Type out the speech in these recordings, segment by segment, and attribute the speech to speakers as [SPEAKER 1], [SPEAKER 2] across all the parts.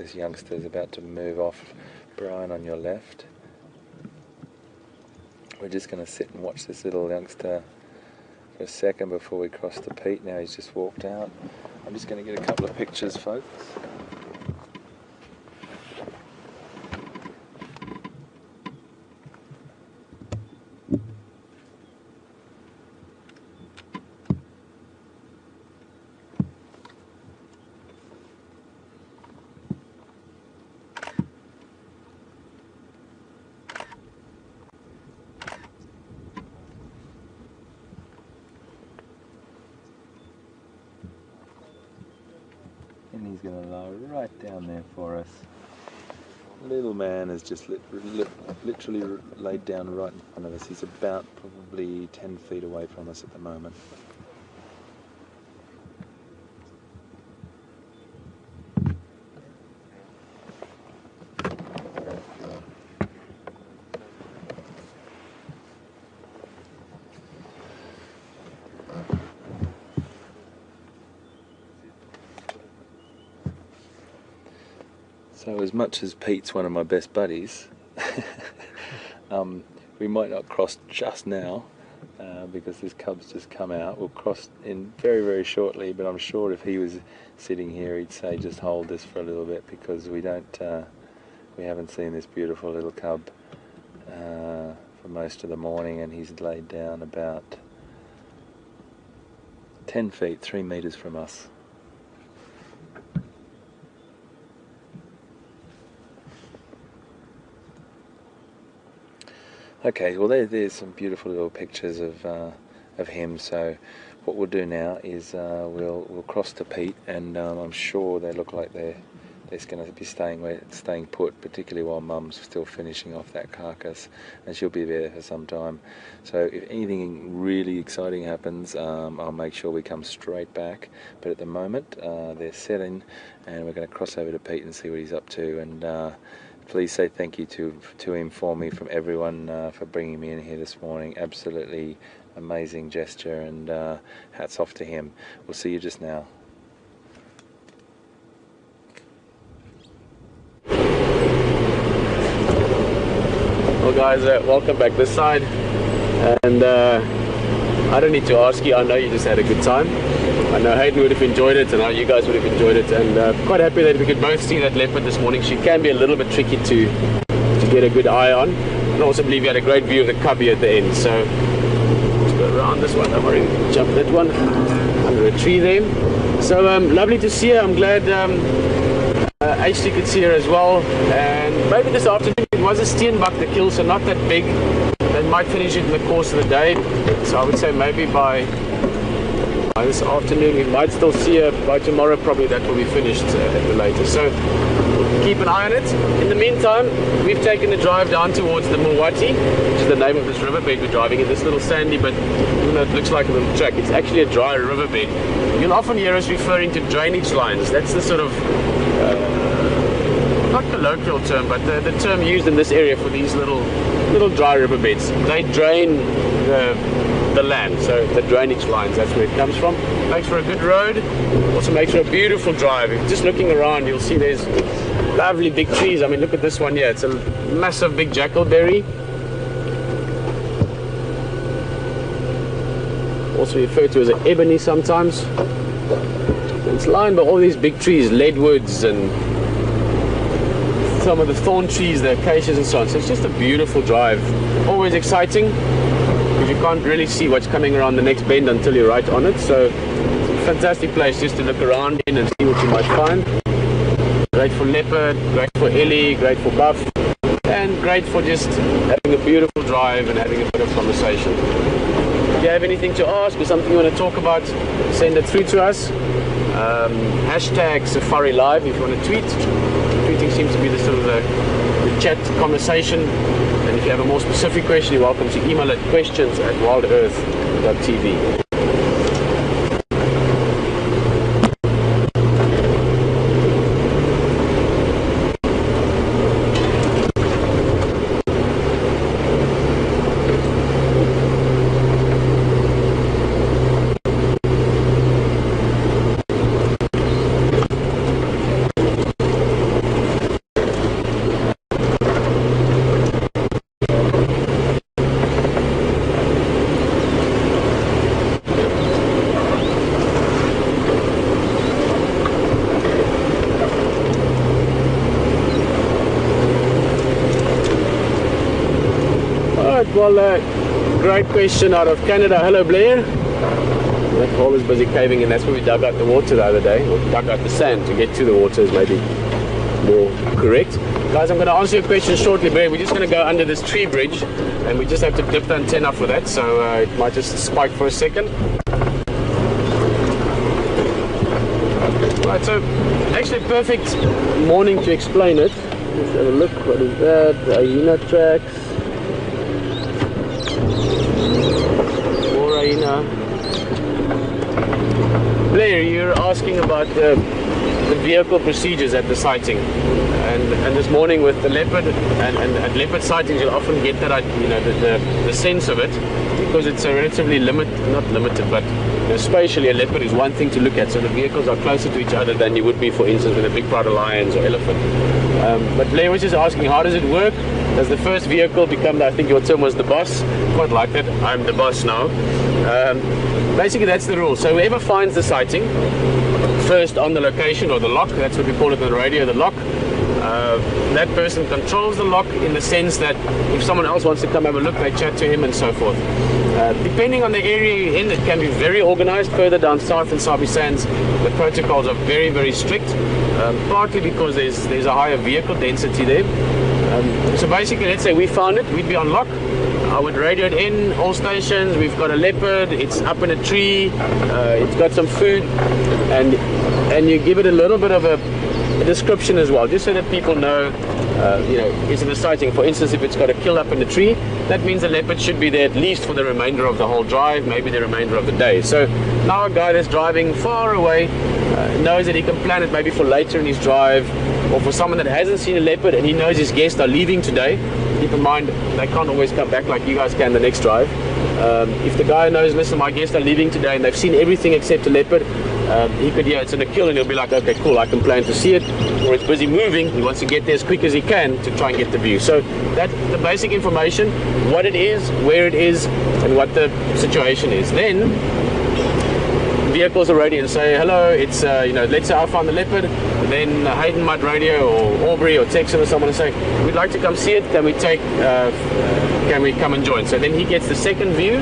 [SPEAKER 1] this youngster is about to move off. Brian on your left. We're just going to sit and watch this little youngster for a second before we cross the peat. Now he's just walked out. I'm just going to get a couple of pictures, folks. And he's going to lie right down there for us. Little man has just literally laid down right in front of us. He's about probably 10 feet away from us at the moment. So as much as Pete's one of my best buddies, we might not cross just now because this cub's just come out. We'll cross in very, very shortly, but I'm sure if he was sitting here he'd say just hold this for a little bit, because we haven't seen this beautiful little cub for most of the morning, and he's laid down about 10 feet, 3 meters from us. Okay, well there's some beautiful little pictures of him. So what we'll do now is we'll cross the peat, and I'm sure they look like they're going to be staying put, particularly while Mum's still finishing off that carcass, and she'll be there for some time. So if anything really exciting happens, I'll make sure we come straight back. But at the moment, they're setting, and we're going to cross over to Pete and see what he's up to. And please say thank you to him for me, from everyone, for bringing me in here this morning. Absolutely amazing gesture, and hats off to him. We'll see you just now.
[SPEAKER 2] Well guys, welcome back this side, and I don't need to ask you, I know you just had a good time. I know Hayden would have enjoyed it, and I know you guys would have enjoyed it, and quite happy that we could both see that leopard this morning. She can be a little bit tricky to get a good eye on, and I also believe you had a great view of the cubby at the end. So let's go around this one, don't worry, jump that one, under a tree there. So lovely to see her. I'm glad HT could see her as well, and maybe this afternoon it was a steenbok the kill, so not that big. They might finish it in the course of the day, so I would say maybe by this afternoon we might still see her. By tomorrow probably that will be finished at the latest, so keep an eye on it. In the meantime, we've taken a drive down towards the Mulwati, which is the name of this riverbed we're driving in. This little sandy, but even though it looks like a little track, it's actually a dry riverbed. You'll often hear us referring to drainage lines. That's the sort of not colloquial term, but the term used in this area for these little dry riverbeds. They drain the land, so the drainage lines, that's where it comes from. Makes for a good road, also makes for a beautiful drive. If you're just looking around, you'll see there's lovely big trees. I mean, look at this one here, it's a massive big jackalberry, also referred to as an ebony sometimes. It's lined by all these big trees, leadwoods and some of the thorn trees, the acacias and so on. So it's just a beautiful drive. Always exciting, because you can't really see what's coming around the next bend until you're right on it. So it's a fantastic place just to look around in and see what you might find. Great for leopard, great for ellie, great for buff, and great for just having a beautiful drive and having a bit of conversation. If you have anything to ask or something you want to talk about, send it through to us. Hashtag Safari Live if you want to tweet. Tweeting seems to be the sort of the chat conversation, and if you have a more specific question, you're welcome to email at questions@WildEarthTV. well, great question out of Canada. Hello, Blair. That hole is busy caving in. That's where we dug out the water the other day, or dug out the sand to get to the water is maybe more correct. Guys, I'm going to answer your question shortly, Blair. We're just going to go under this tree bridge, and we just have to dip the antenna for that, so it might just spike for a second. Right, so actually perfect morning to explain it. Let's have a look. What is that? The hyena tracks. More hyena. Blair, you're asking about the vehicle procedures at the sighting, and this morning with the leopard and leopard sightings, you'll often get that, you know, the sense of it, because it's a relatively not limited, but you know, spatially a leopard is one thing to look at, so the vehicles are closer to each other than you would be, for instance, with a big pride of lions or elephant. But Blair was just asking, how does it work? Does the first vehicle become, I think your term was the boss? Quite like that. I'm the boss now. Basically, that's the rule. So whoever finds the sighting first on the location, or the lock, that's what we call it on the radio, the lock, that person controls the lock, in the sense that if someone else wants to come have a look, they chat to him and so forth. Depending on the area you're in, it can be very organized. Further down south in Sabi Sands, the protocols are very, very strict, partly because there's a higher vehicle density there. So basically, let's say we found it, we'd be on lock. I would radio it in, all stations, we've got a leopard, it's up in a tree, it's got some food, and you give it a little bit of a description as well, just so that people know, you know, is it a sighting. For instance, if it's got a kill up in the tree, that means the leopard should be there at least for the remainder of the whole drive, maybe the remainder of the day. So now a guy that's driving far away knows that he can plan it maybe for later in his drive, or for someone that hasn't seen a leopard and he knows his guests are leaving today. Keep in mind, they can't always come back like you guys can the next drive. If the guy knows, listen, my guests are leaving today and they've seen everything except a leopard, he could, yeah, it's in a kill, and he'll be like, okay, cool, I can plan to see it. Or it's busy moving, he wants to get there as quick as he can to try and get the view. So that's the basic information, what it is, where it is, and what the situation is. Then vehicles are ready and say, hello, it's, you know, let's say I found the leopard, then Hayden might radio, or Aubrey or Texan or someone, and say, we'd like to come see it, can we come and join? So then he gets the second view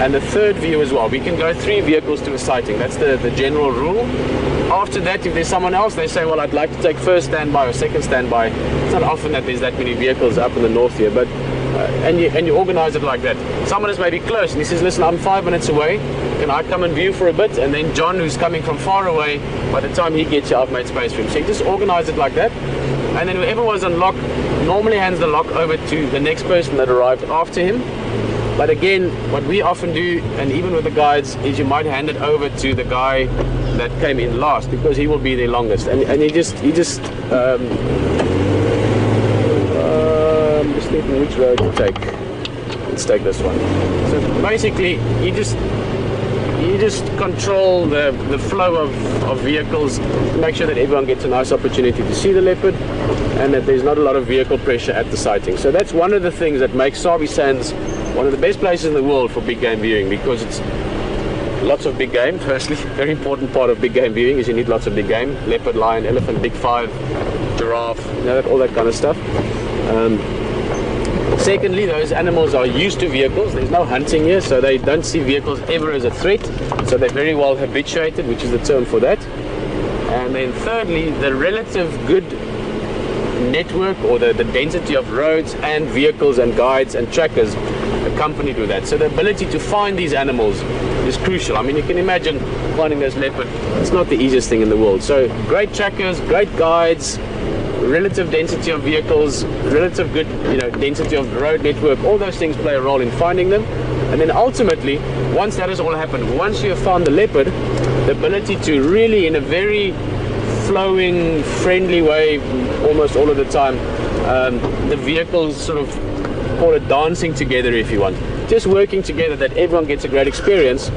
[SPEAKER 2] and the third view as well. We can go 3 vehicles to a sighting, that's the general rule. After that, if there's someone else, they say, well, I'd like to take first standby or second standby. It's not often that there's that many vehicles up in the north here, but and you organize it like that. Someone is maybe close and he says, listen, I'm 5 minutes away, can I come and view for a bit? And then John, who's coming from far away, by the time he gets you, I've made space for him. So you just organize it like that, and then whoever was on lock normally hands the lock over to the next person that arrived after him. But again, what we often do, and even with the guides, is you might hand it over to the guy that came in last, because he will be there longest, and you just I'm just thinking which road to take. Let's take this one. So basically, you just control the flow of vehicles to make sure that everyone gets a nice opportunity to see the leopard, and that there's not a lot of vehicle pressure at the sighting. So that's one of the things that makes Sabi Sands one of the best places in the world for big game viewing, because it's lots of big game. Firstly, very important part of big game viewing is you need lots of big game: leopard, lion, elephant, big 5, giraffe, you know, all that kind of stuff. Secondly, those animals are used to vehicles. There's no hunting here, so they don't see vehicles ever as a threat. So they're very well habituated, which is the term for that. And then thirdly, the relative good network, or the density of roads and vehicles and guides and trackers accompanied with that. So the ability to find these animals is crucial. I mean, you can imagine finding those leopard, it's not the easiest thing in the world. So great trackers, great guides, relative density of vehicles, relative good, you know, density of the road network, all those things play a role in finding them. And then ultimately, once that has all happened, once you have found the leopard, the ability to really, in a very flowing, friendly way, almost all of the time, the vehicles sort of, call it dancing together if you want, just working together, that everyone gets a great experience,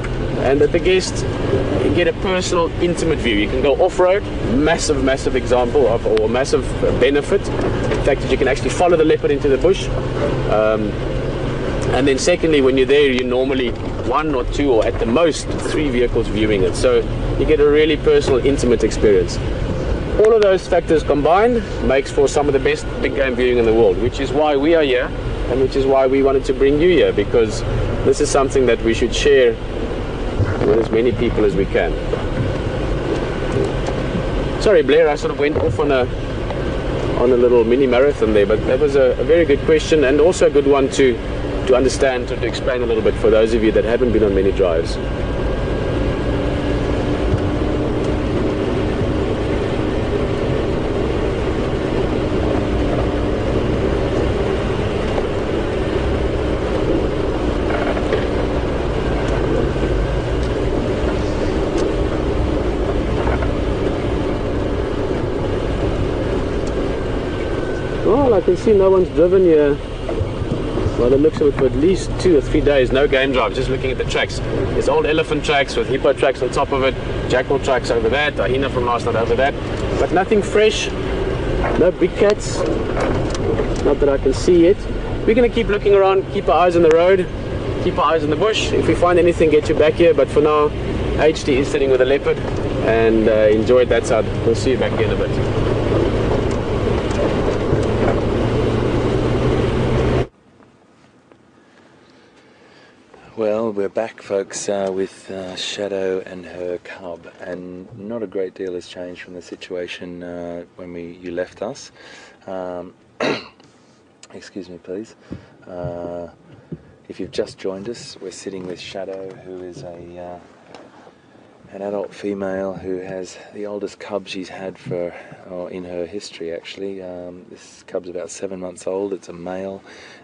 [SPEAKER 2] and that the guests get a personal, intimate view. You can go off-road, massive example of, or massive benefit, the fact that you can actually follow the leopard into the bush. And then secondly, when you're there, you're normally 1 or 2 or at the most 3 vehicles viewing it, so you get a really personal, intimate experience. All of those factors combined makes for some of the best big game viewing in the world, which is why we are here and which is why we wanted to bring you here, because this is something that we should share with as many people as we can. Sorry Blair, I sort of went off on a little mini marathon there, but that was a very good question, and also a good one to understand, to explain a little bit for those of you that haven't been on many drives. Well, I can see no one's driven here. Well, it looks of it for at least 2 or 3 days. No game drive, just looking at the tracks. There's old elephant tracks with hippo tracks on top of it, jackal tracks over that, hyena from last night over that, but nothing fresh. No big cats, not that I can see yet. We're going to keep looking around, keep our eyes on the road, keep our eyes on the bush. If we find anything, get you back here, but for now, HD is sitting with a leopard, and enjoyed that side. We'll see you back here in a bit.
[SPEAKER 1] Well, we're back, folks, with Shadow and her cub, and not a great deal has changed from the situation when you left us. Excuse me, please. If you've just joined us, we're sitting with Shadow, who is an adult female who has the oldest cub she's had in her history, actually. This cub's about 7 months old. It's a male.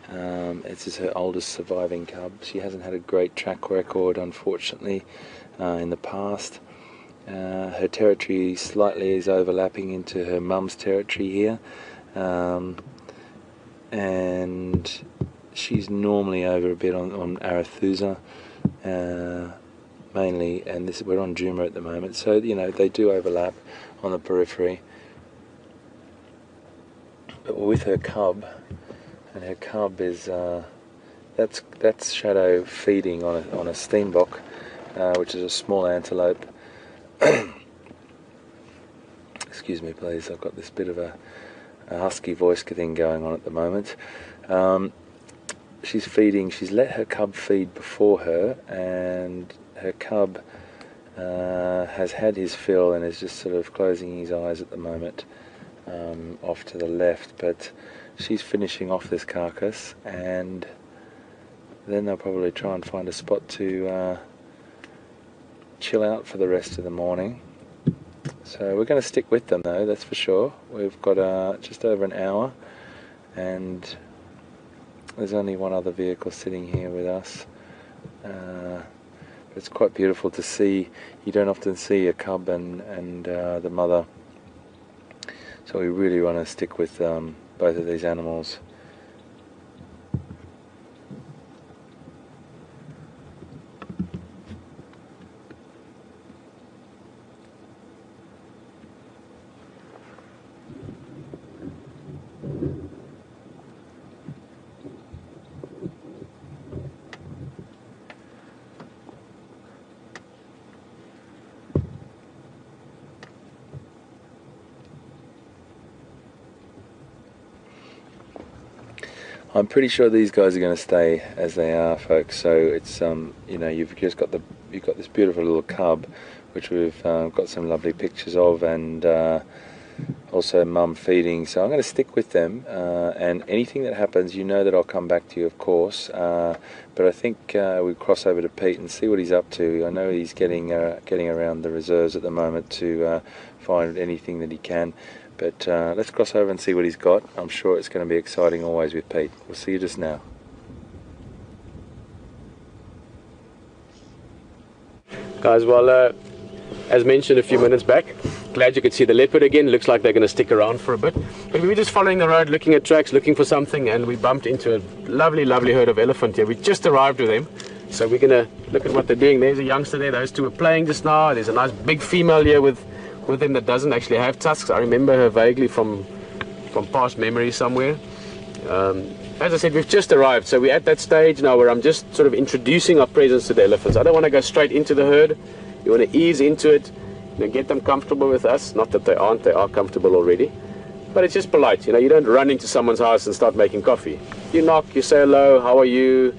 [SPEAKER 1] It's her oldest surviving cub. She hasn't had a great track record, unfortunately, in the past. Her territory slightly is overlapping into her mum's territory here, and she's normally over a bit on Arathusa, mainly, and we're on Djuma at the moment, so you know they do overlap on the periphery. But with her cub. And her cub is that's Shadow feeding on a steenbok, which is a small antelope. Excuse me, please. I've got this bit of a husky voice thing going on at the moment. She's feeding. She's let her cub feed before her, and her cub has had his fill and is just sort of closing his eyes at the moment, off to the left, but she's finishing off this carcass, and then they'll probably try and find a spot to chill out for the rest of the morning. So we're going to stick with them, though, that's for sure. We've got just over an hour, and there's only one other vehicle sitting here with us. It's quite beautiful to see. You don't often see a cub and the mother, so we really want to stick with both of these animals. I'm pretty sure these guys are going to stay as they are, folks. So it's you know, you've got this beautiful little cub, which we've got some lovely pictures of, and also mum feeding. So I'm going to stick with them, and anything that happens, you know that I'll come back to you, of course. But I think we cross over to Pete and see what he's up to. I know he's getting around the reserves at the moment to find anything that he can. But let's cross over and see what he's got. I'm sure it's going to be exciting always with Pete. We'll see you just now.
[SPEAKER 2] Guys, well, as mentioned a few minutes back, glad you could see the leopard again. Looks like they're going to stick around for a bit. But we were just following the road, looking at tracks, looking for something, and we bumped into a lovely, lovely herd of elephant here. We just arrived with them, so we're going to look at what they're doing. There's a youngster there. Those two are playing just now. There's a nice big female here with them that doesn't actually have tusks. I remember her vaguely from past memory somewhere. As I said, we've just arrived, so we're at that stage now where I'm just sort of introducing our presence to the elephants. I don't want to go straight into the herd. You want to ease into it, you know, get them comfortable with us. Not that they aren't, they are comfortable already. But it's just polite, you know, you don't run into someone's house and start making coffee. You knock, you say hello, how are you,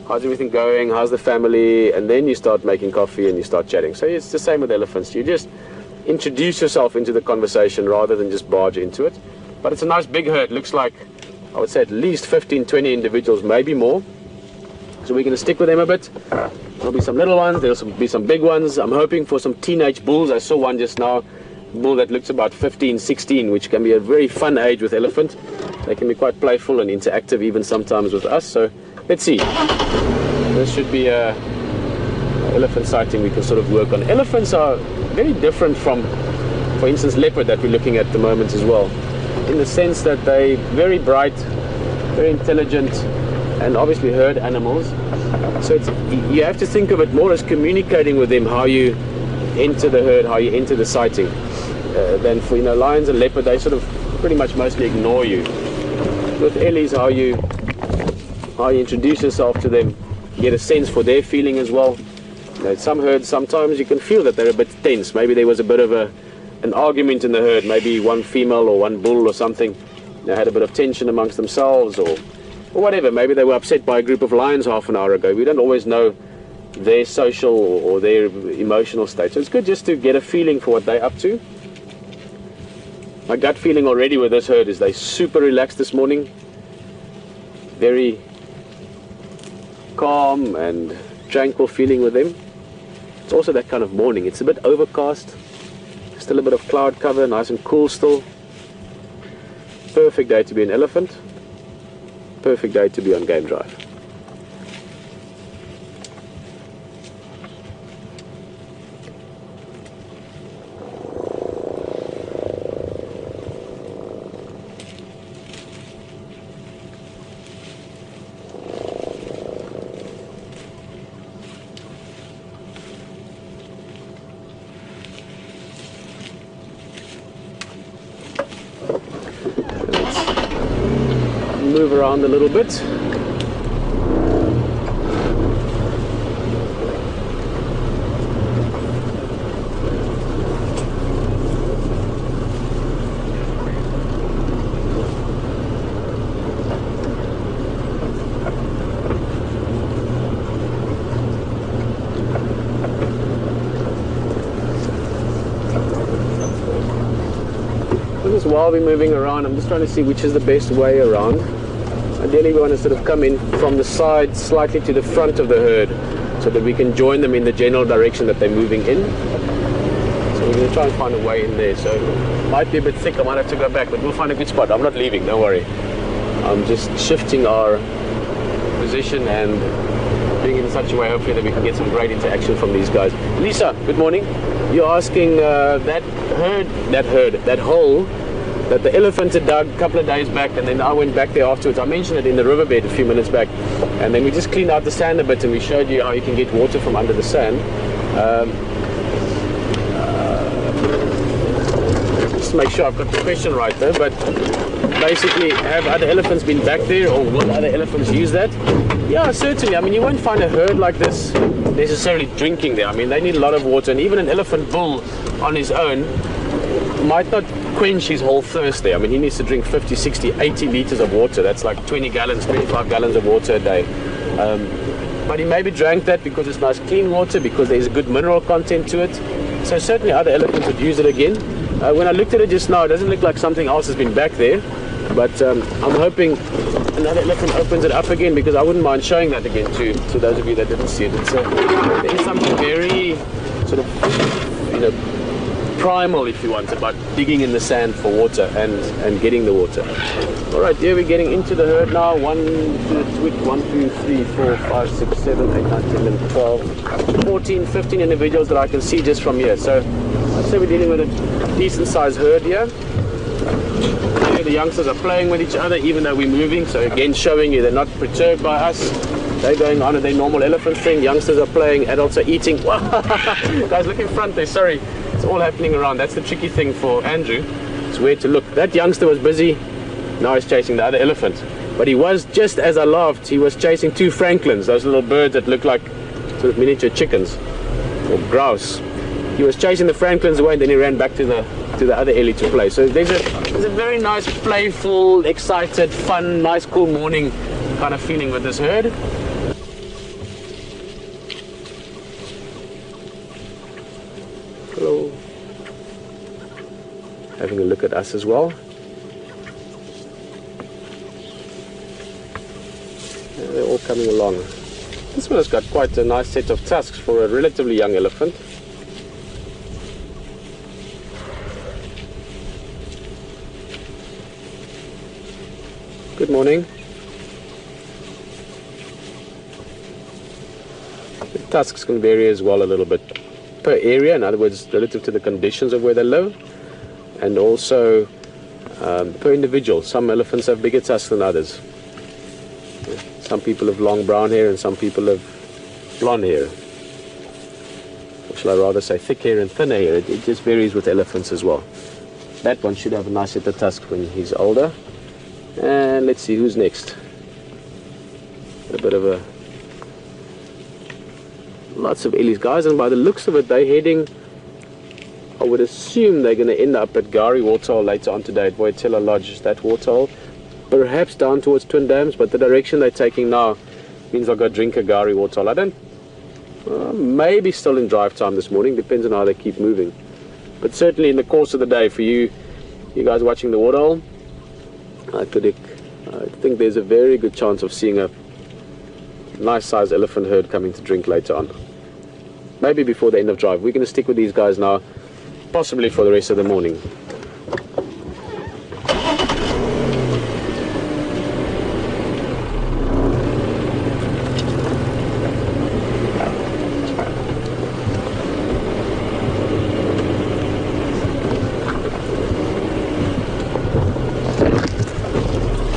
[SPEAKER 2] how's everything going, how's the family, and then you start making coffee and you start chatting. So it's the same with elephants. You just introduce yourself into the conversation rather than just barge into it. But it's a nice big herd. Looks like, I would say, at least 15, 20 individuals, maybe more. So we're going to stick with them a bit. There'll be some little ones, there'll be some big ones. I'm hoping for some teenage bulls. I saw one just now, a bull that looks about 15, 16, which can be a very fun age with elephant. They can be quite playful and interactive even sometimes with us. So let's see. This should be a elephant sighting we can sort of work on. Elephants are very different from, for instance, leopard that we're looking at the moment as well, in the sense that they're very bright, very intelligent, and obviously herd animals. So you have to think of it more as communicating with them, how you enter the herd, how you enter the sighting, than for, lions and leopard. They sort of pretty much mostly ignore you. With ellies, how you introduce yourself to them, you get a sense for their feeling as well. Some herds, sometimes you can feel that they're a bit tense. Maybe there was a bit of an argument in the herd, maybe one female or one bull or something, they had a bit of tension amongst themselves or whatever. Maybe they were upset by a group of lions half an hour ago. We don't always know their social or their emotional state. So it's good just to get a feeling for what they're up to. My gut feeling already with this herd is they're super relaxed this morning. Very calm and tranquil feeling with them. It's also that kind of morning. It's a bit overcast. Still a bit of cloud cover, nice and cool still. Perfect day to be an elephant. Perfect day to be on game drive. Move around a little bit. Just while we're moving around, I'm just trying to see which is the best way around. Ideally we want to sort of come in from the side slightly to the front of the herd so that we can join them in the general direction that they're moving in. So we're going to try and find a way in there. So it might be a bit thick, I might have to go back, but we'll find a good spot. I'm not leaving, don't worry. I'm just shifting our position and doing it in such a way hopefully that we can get some great interaction from these guys. Lisa, good morning. You're asking that hole that the elephant had dug a couple of days back, and then I went back there afterwards. I mentioned it in the riverbed a few minutes back, and then we just cleaned out the sand a bit and we showed you how you can get water from under the sand. Just to make sure I've got the question right though, but basically, have other elephants been back there, or will other elephants use that? Yeah, certainly. I mean, you won't find a herd like this necessarily drinking there. I mean, they need a lot of water, and even an elephant bull on his own might not quench his whole thirst there. I mean, he needs to drink 50, 60, 80 liters of water. That's like 20 gallons, 25 gallons of water a day. But he maybe drank that because it's nice clean water, because there's a good mineral content to it. So certainly other elephants would use it again. When I looked at it just now, it doesn't look like something else has been back there. But I'm hoping another elephant opens it up again, because I wouldn't mind showing that again to those of you that didn't see it. There is something very sort of, primal, if you want, about digging in the sand for water and getting the water. All right, there we're getting into the herd now. 1, 2, 3, 4, 5, 6, 7, 8, 9, 10, 11, 12, 14, 15 individuals that I can see just from here. So I'd say we're dealing with a decent sized herd here. The youngsters are playing with each other even though we're moving, so again showing you they're not perturbed by us. They're going on at their normal elephant thing. Youngsters are playing, adults are eating. Guys, look in front there, sorry. It's all happening around. That's the tricky thing for Andrew. It's where to look. That youngster was busy. Now he's chasing the other elephant. But he was, just as I laughed, he was chasing 2 francolins, those little birds that look like sort of miniature chickens or grouse. He was chasing the francolins away, and then he ran back to the other ellie to play. So there's a It's a very nice, playful, excited, fun, nice, cool morning kind of feeling with this herd. Hello. Having a look at us as well. Yeah, they're all coming along. This one has got quite a nice set of tusks for a relatively young elephant. Good morning. The tusks can vary as well a little bit per area, in other words, relative to the conditions of where they live, and also per individual. Some elephants have bigger tusks than others. Some people have long brown hair and some people have blonde hair. Or shall I rather say thick hair and thin hair. It just varies with elephants as well. That one should have a nice set of tusks when he's older. And let's see who's next. A bit of a... Lots of ellies, guys, and by the looks of it, they're heading... I would assume they're going to end up at Gari Waterhole later on today at Voitela Lodge, that waterhole. Perhaps down towards Twin Dams, but the direction they're taking now means I'll go drink a Gari Waterhole. I don't... maybe still in drive time this morning, depends on how they keep moving. But certainly in the course of the day, for you guys watching the waterhole, I think there's a very good chance of seeing a nice sized elephant herd coming to drink later on. Maybe before the end of drive. We're going to stick with these guys now, possibly for the rest of the morning.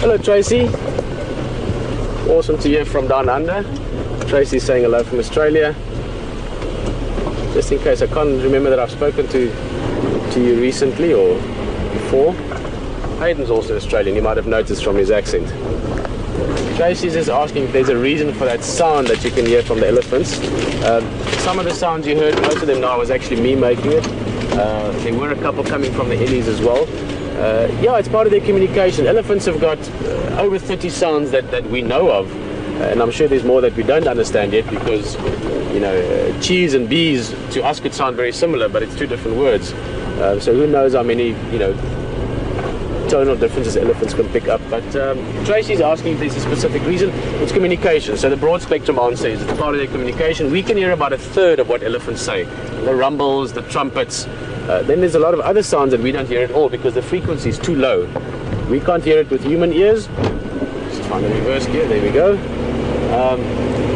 [SPEAKER 2] Hello Tracy, awesome to hear from down under. Tracy's saying hello from Australia. Just in case I can't remember that I've spoken to you recently or before. Hayden's also Australian, you might have noticed from his accent. Tracy's just asking if there's a reason for that sound that you can hear from the elephants. Some of the sounds you heard, most of them now, was actually me making it. There were a couple coming from the ellies as well. Yeah, it's part of their communication. Elephants have got over 30 sounds that we know of, and I'm sure there's more that we don't understand yet because, you know, cheese and bees to us could sound very similar, but it's two different words. So who knows how many, you know, tonal differences elephants can pick up. But Tracy's asking if there's a specific reason. It's communication. So the broad spectrum answer is it's part of their communication. We can hear about a third of what elephants say. The rumbles, the trumpets. Then there's a lot of other sounds that we don't hear at all because the frequency is too low. We can't hear it with human ears. Just find the reverse gear, there we go.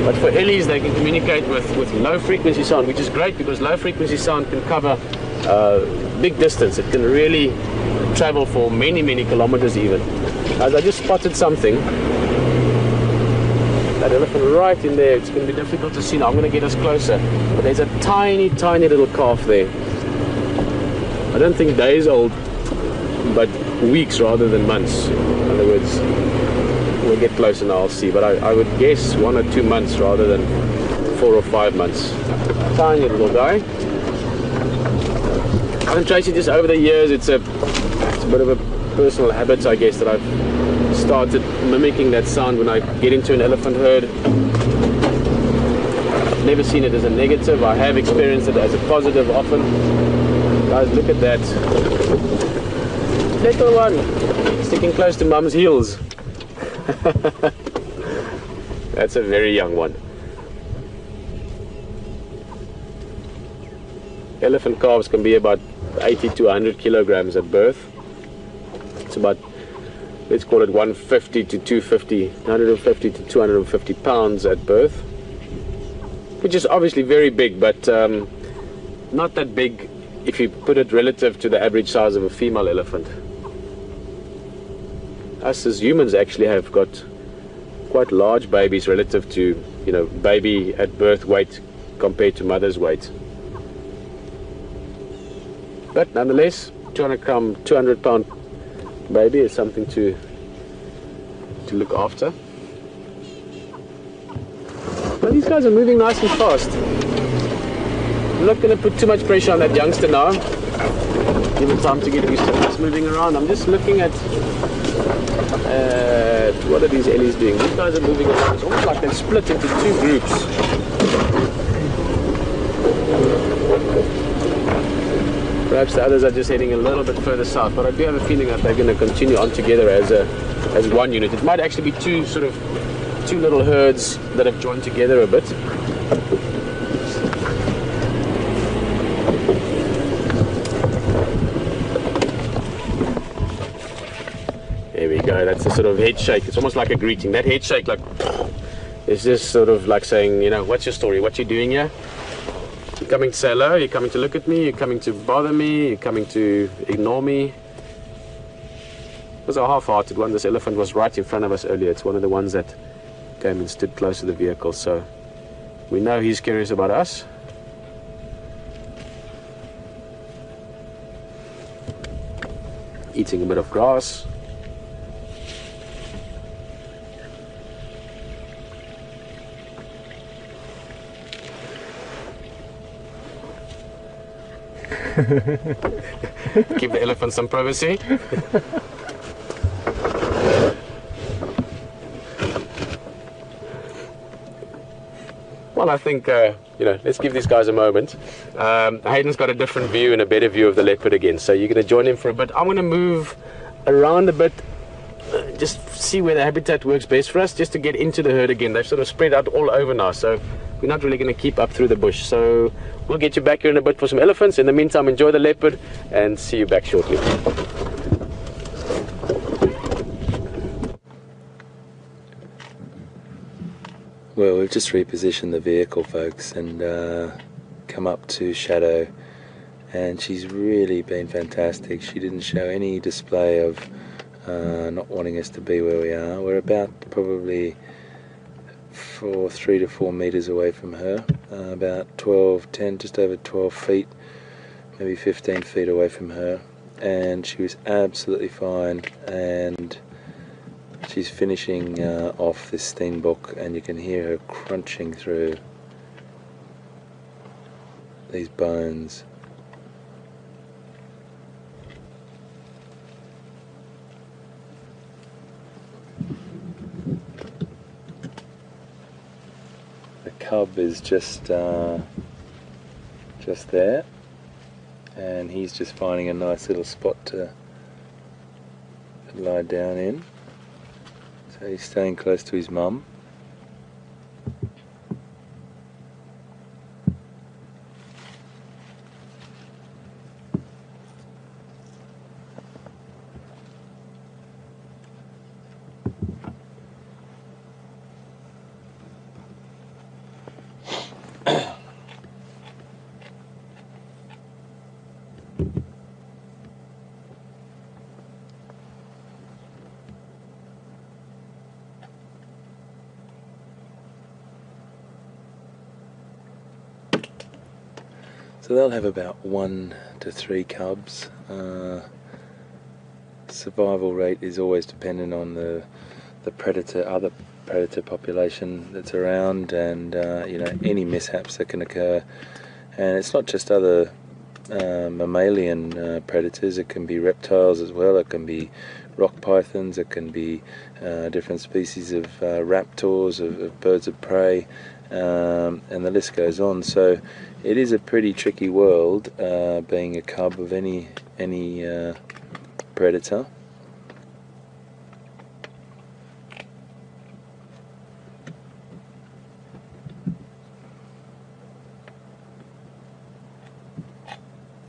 [SPEAKER 2] But for ellies, they can communicate with low frequency sound, which is great because low frequency sound can cover big distance. It can really travel for many, many kilometers even. As I just spotted something, that elephant right in there. It's going to be difficult to see now. I'm going to get us closer. But there's a tiny, tiny little calf there. I don't think days old, but weeks rather than months. In other words, we'll get closer now, I'll see. But I would guess 1 or 2 months rather than 4 or 5 months. Tiny little guy. And Tracy, just over the years, it's a bit of a personal habit, I guess, that I've started mimicking that sound when I get into an elephant herd. I've never seen it as a negative. I have experienced it as a positive often. Guys, look at that. Little one, sticking close to mum's heels. That's a very young one. Elephant calves can be about 80 to 100 kilograms at birth. It's about, let's call it 150 to 250, 150 to 250 pounds at birth. Which is obviously very big, but not that big if you put it relative to the average size of a female elephant. Us as humans actually have got quite large babies relative to, you know, baby at birth weight compared to mother's weight. But nonetheless, 200 pound baby is something to look after. But these guys are moving nice and fast. I'm not going to put too much pressure on that youngster now. Give it time to get used to it. It's moving around. I'm just looking at what are these Ellies doing? These guys are moving around. It's almost like they're split into two groups. Perhaps the others are just heading a little bit further south, but I do have a feeling that they're going to continue on together as one unit. It might actually be two little herds that have joined together a bit. There we go. That's a sort of head shake. It's almost like a greeting. That head shake, like, is just sort of like saying, you know, what's your story? What you doing here? You're coming to say hello? You're coming to look at me? You're coming to bother me? You're coming to ignore me? It was a half-hearted one. This elephant was right in front of us earlier. It's one of the ones that came and stood close to the vehicle, so we know he's curious about us. Eating a bit of grass. Give the elephant some privacy. Well, I think, you know, let's give these guys a moment. Hayden's got a different view and a better view of the leopard again, so you're going to join him for a bit. I'm going to move around a bit, just see where the habitat works best for us, just to get into the herd again. They've sort of spread out all over now, so we're not really going to keep up through the bush. So we'll get you back here in a bit for some elephants. In the meantime, enjoy the leopard and see you back shortly.
[SPEAKER 1] Well, we've just repositioned the vehicle, folks, and come up to Shadow, and she's really been fantastic. She didn't show any display of not wanting us to be where we are. We're about probably 3 to 4 meters away from her, about 10, just over 12 feet, maybe 15 feet away from her, and she was absolutely fine. And she's finishing off this steenbok, and you can hear her crunching through these bones. The cub is just there, and he's just finding a nice little spot to lie down in. So he's staying close to his mum. So they'll have about 1 to 3 cubs. Survival rate is always dependent on the other predator population that's around, and you know, any mishaps that can occur. And it's not just other mammalian predators. It can be reptiles as well. It can be rock pythons. It can be different species of raptors, of birds of prey. And the list goes on. So it is a pretty tricky world, being a cub of any predator.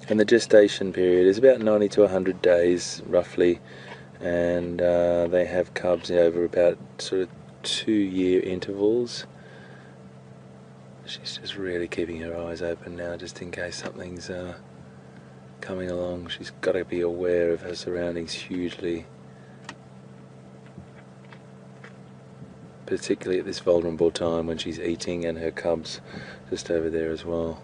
[SPEAKER 1] And the gestation period is about 90 to 100 days roughly, and they have cubs over about sort of 2-year intervals. She's just really keeping her eyes open now, just in case something's coming along. She's got to be aware of her surroundings hugely, particularly at this vulnerable time when she's eating and her cubs just over there as well.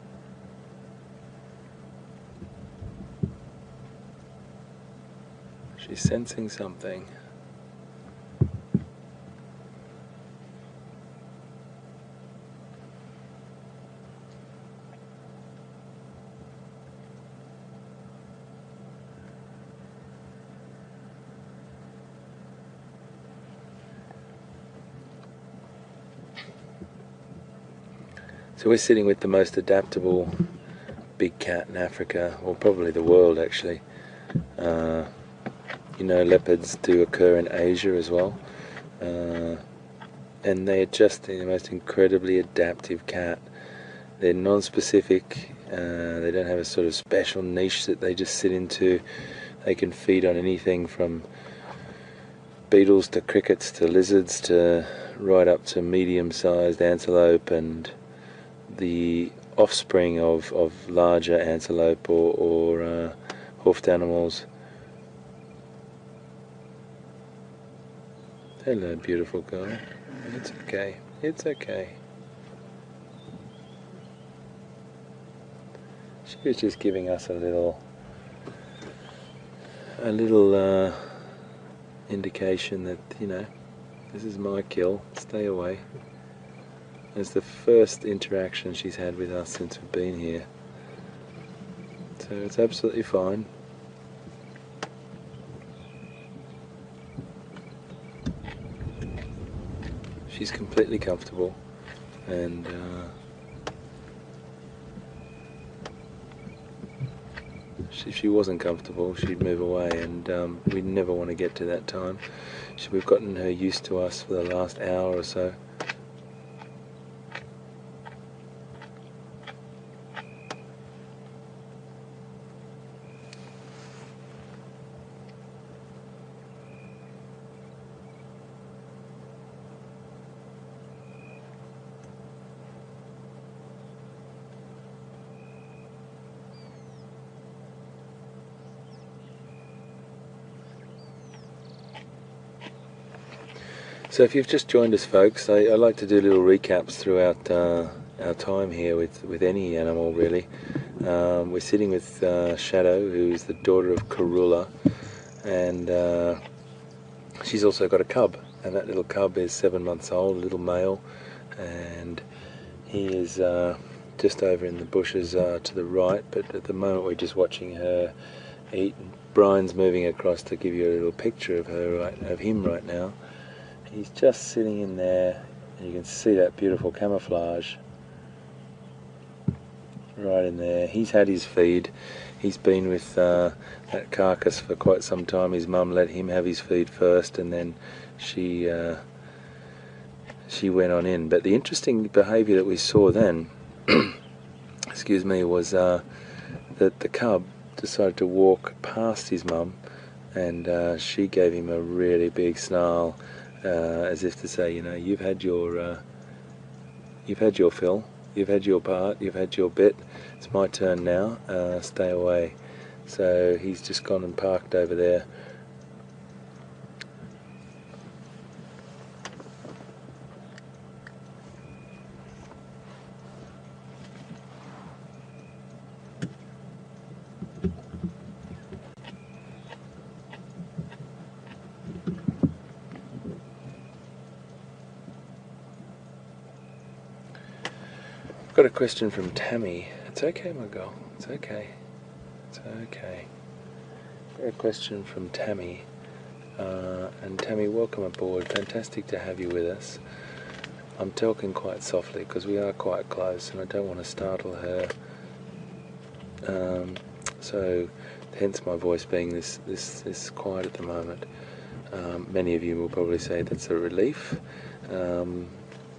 [SPEAKER 1] She's sensing something. So we're sitting with the most adaptable big cat in Africa, or probably the world actually. You know, leopards do occur in Asia as well, and they're just the most incredibly adaptive cat. They're non-specific, they don't have a sort of special niche that they just sit into. They can feed on anything from beetles to crickets to lizards to right up to medium-sized antelope and the offspring of larger antelope or hoofed animals. Hello, beautiful girl. It's okay. It's okay. She was just giving us a little indication that, you know, this is my kill. Stay away. It's the first interaction she's had with us since we've been here. So it's absolutely fine. She's completely comfortable, and if she wasn't comfortable, she'd move away, and we never want to get to that time. We've gotten her used to us for the last hour or so. So if you've just joined us, folks, I like to do little recaps throughout our time here with any animal, really. We're sitting with Shadow, who's the daughter of Karula, and she's also got a cub, and that little cub is 7 months old, a little male, and he is just over in the bushes to the right, but at the moment we're just watching her eat. Brian's moving across to give you a little picture of him right now. He's just sitting in there, and you can see that beautiful camouflage right in there. He's had his feed. He's been with that carcass for quite some time. His mum let him have his feed first, and then she went on in. But the interesting behaviour that we saw then, excuse me, was that the cub decided to walk past his mum, and she gave him a really big snarl, as if to say, you know, you've had your fill, you've had your part, you've had your bit, it's my turn now, stay away. So he's just gone and parked over there. I've got a question from Tammy. It's okay, my girl. It's okay. It's okay. Got a question from Tammy. And Tammy, welcome aboard. Fantastic to have you with us. I'm talking quite softly because we are quite close and I don't want to startle her. So hence my voice being this quiet at the moment. Many of you will probably say that's a relief.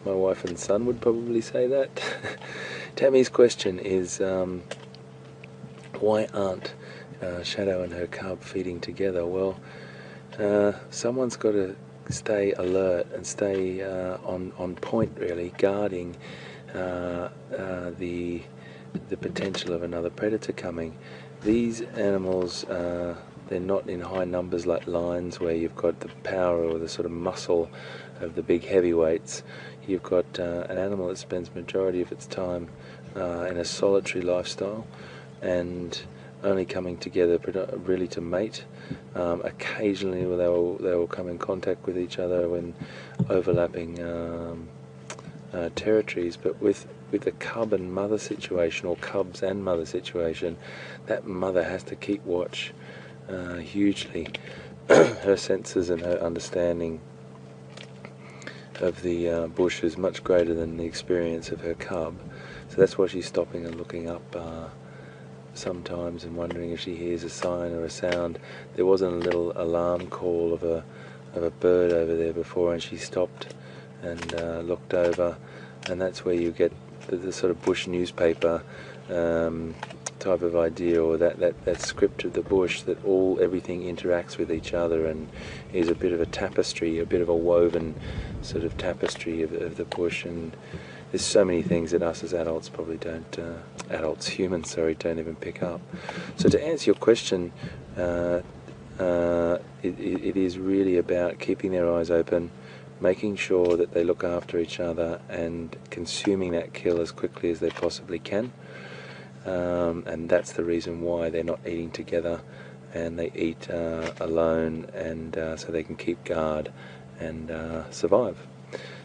[SPEAKER 1] My wife and son would probably say that. Tammy's question is, why aren't Shadow and her cub feeding together? Well, someone's got to stay alert and stay on point, really, guarding the potential of another predator coming. These animals, they're not in high numbers like lions, where you've got the power or the sort of muscle of the big heavyweights. You've got an animal that spends majority of its time in a solitary lifestyle and only coming together really to mate. Occasionally they will come in contact with each other when overlapping territories, but with the cub and mother situation, or cubs and mother situation, that mother has to keep watch hugely. Her senses and her understanding bush is much greater than the experience of her cub, so that's why she's stopping and looking up sometimes and wondering if she hears a sign or a sound. There wasn't a little alarm call of a bird over there before, and she stopped and looked over, and that's where you get the sort of bush newspaper type of idea, or that script of the bush, that everything interacts with each other and is a bit of a tapestry, a bit of a woven sort of tapestry of the bush. And there's so many things that us as adults probably humans don't even pick up. So to answer your question, it is really about keeping their eyes open, making sure that they look after each other and consuming that kill as quickly as they possibly can. And that's the reason why they're not eating together, and they eat alone, and so they can keep guard and survive.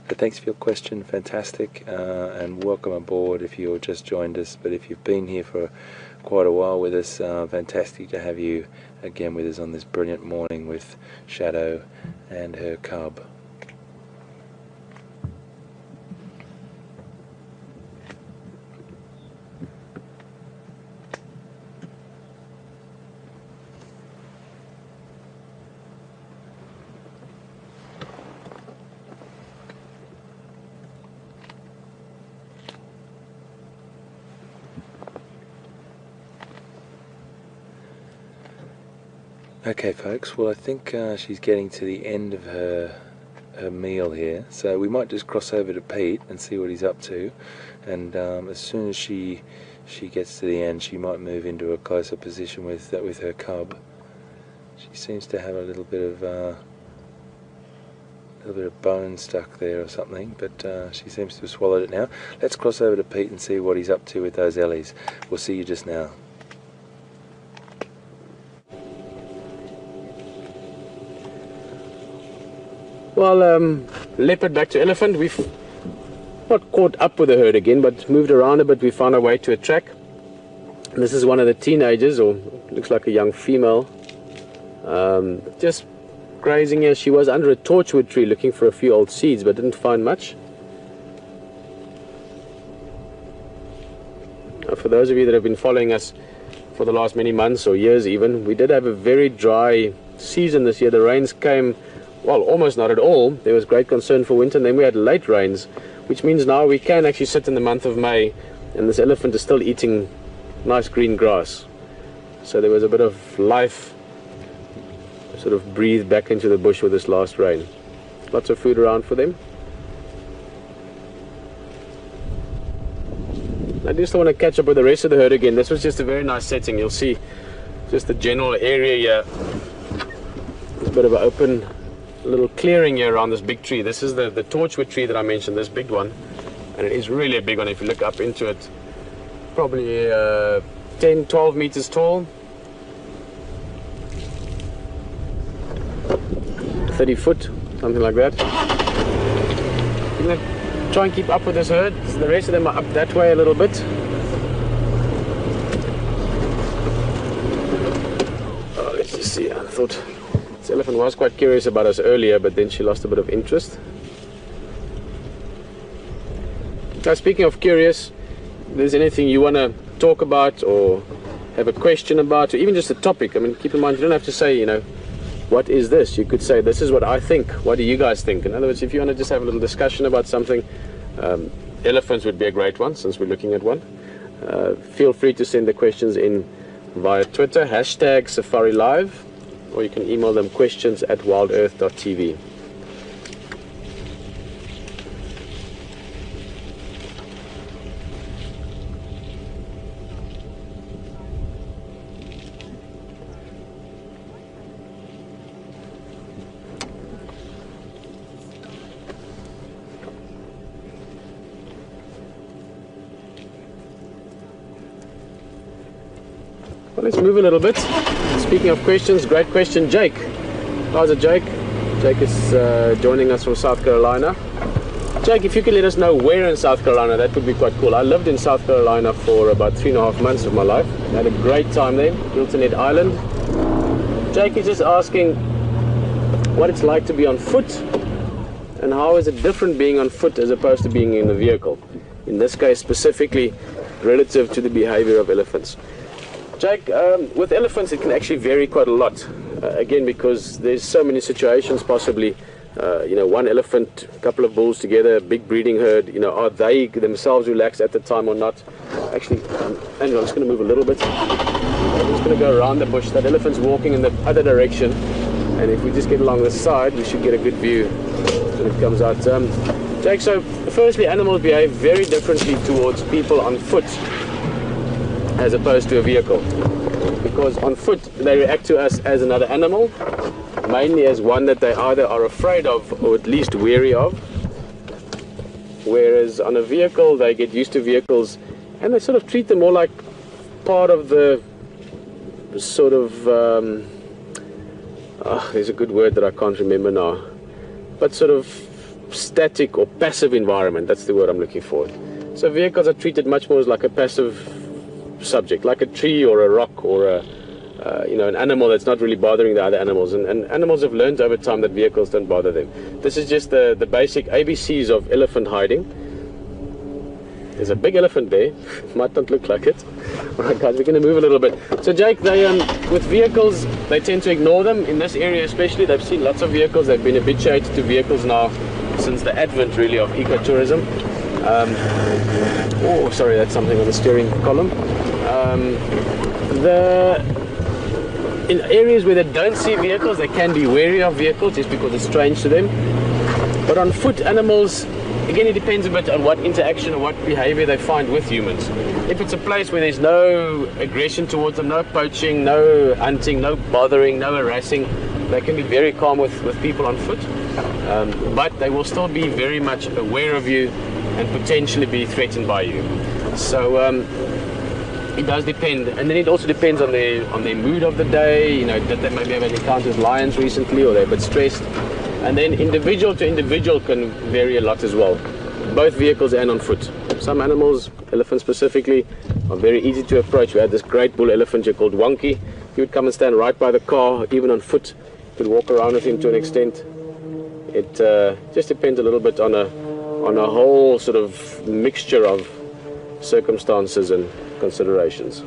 [SPEAKER 1] So thanks for your question, fantastic, and welcome aboard if you've just joined us. But if you've been here for quite a while with us, fantastic to have you again with us on this brilliant morning with Shadow and her cub. Okay folks, well I think she's getting to the end of her meal here, so we might just cross over to Pete and see what he's up to, and as soon as she gets to the end, she might move into a closer position with her cub. She seems to have a little bit of bone stuck there or something, but she seems to have swallowed it now. Let's cross over to Pete and see what he's up to with those Ellies. We'll see you just now.
[SPEAKER 2] Well, leopard back to elephant. We've not caught up with the herd again, but moved around a bit. We found our way to a track. This is one of the teenagers, or looks like a young female, just grazing here. She was under a torchwood tree looking for a few old seeds, but didn't find much. For those of you that have been following us for the last many months or years even, we did have a very dry season this year. The rains came, well, almost not at all. There was great concern for winter, and then we had late rains, which means now we can actually sit in the month of May, and this elephant is still eating nice green grass. So there was a bit of life sort of breathed back into the bush with this last rain. Lots of food around for them. I just want to catch up with the rest of the herd again. This was just a very nice setting. You'll see just the general area here. There's a bit of an open little clearing here around this big tree. This is the torchwood tree that I mentioned, this big one, and it is really a big one. If you look up into it, probably 10-12 meters tall, 30 foot, something like that. I'm gonna try and keep up with this herd. So the rest of them are up that way a little bit. Let's just see. I thought this elephant was quite curious about us earlier, but then she lost a bit of interest. Now, speaking of curious, if there's anything you want to talk about or have a question about, or even just a topic, I mean, keep in mind, you don't have to say, you know, what is this? You could say, this is what I think. What do you guys think? In other words, if you want to just have a little discussion about something, elephants would be a great one, since we're looking at one. Feel free to send the questions in via Twitter, #SafariLive, or you can email them questions@WildEarth.tv. Well, let's move a little bit. Speaking of questions, great question, Jake. How's it, Jake? Jake is joining us from South Carolina. Jake, if you could let us know where in South Carolina, that would be quite cool. I lived in South Carolina for about 3.5 months of my life. I had a great time there, Hilton Head Island. Jake is just asking what it's like to be on foot and how is it different being on foot as opposed to being in a vehicle? In this case specifically relative to the behavior of elephants. Jake, with elephants it can actually vary quite a lot. Again, because there's so many situations possibly. You know, one elephant, a couple of bulls together, a big breeding herd, you know, are they themselves relaxed at the time or not? Actually, hang on, I'm just going to move a little bit. I'm just going to go around the bush. That elephant's walking in the other direction, and if we just get along this side, we should get a good view when it comes out. Jake, so firstly, animals behave very differently towards people on foot as opposed to a vehicle. Because on foot, they react to us as another animal, mainly as one that they either are afraid of or at least wary of. Whereas on a vehicle, they get used to vehicles and they sort of treat them more like part of the sort of, there's a good word that I can't remember now, but sort of static or passive environment, that's the word I'm looking for. So vehicles are treated much more as like a passive subject, like a tree or a rock or a you know, an animal that's not really bothering the other animals, and animals have learned over time that vehicles don't bother them. This is just the basic ABCs of elephant hiding. There's a big elephant there. Might not look like it. Alright guys, we're going to move a little bit. So Jake, they with vehicles, they tend to ignore them. In this area especially, they've seen lots of vehicles. They've been habituated to vehicles now since the advent really of ecotourism. Oh sorry, that's something on the steering column. In areas where they don't see vehicles, they can be wary of vehicles just because it's strange to them. But on foot, animals, again, it depends a bit on what interaction or what behavior they find with humans. If it's a place where there's no aggression towards them, no poaching, no hunting, no bothering, no harassing, they can be very calm with people on foot. But they will still be very much aware of you and potentially be threatened by you. So it does depend, and then it also depends on their mood of the day. You know, that they maybe have encountered with lions recently, or they're a bit stressed. And then individual to individual can vary a lot as well, both vehicles and on foot. Some animals, elephants specifically, are very easy to approach. We had this great bull elephant here called Wonky. He would come and stand right by the car, even on foot. You could walk around with him to an extent. It just depends a little bit on a whole sort of mixture of circumstances and considerations.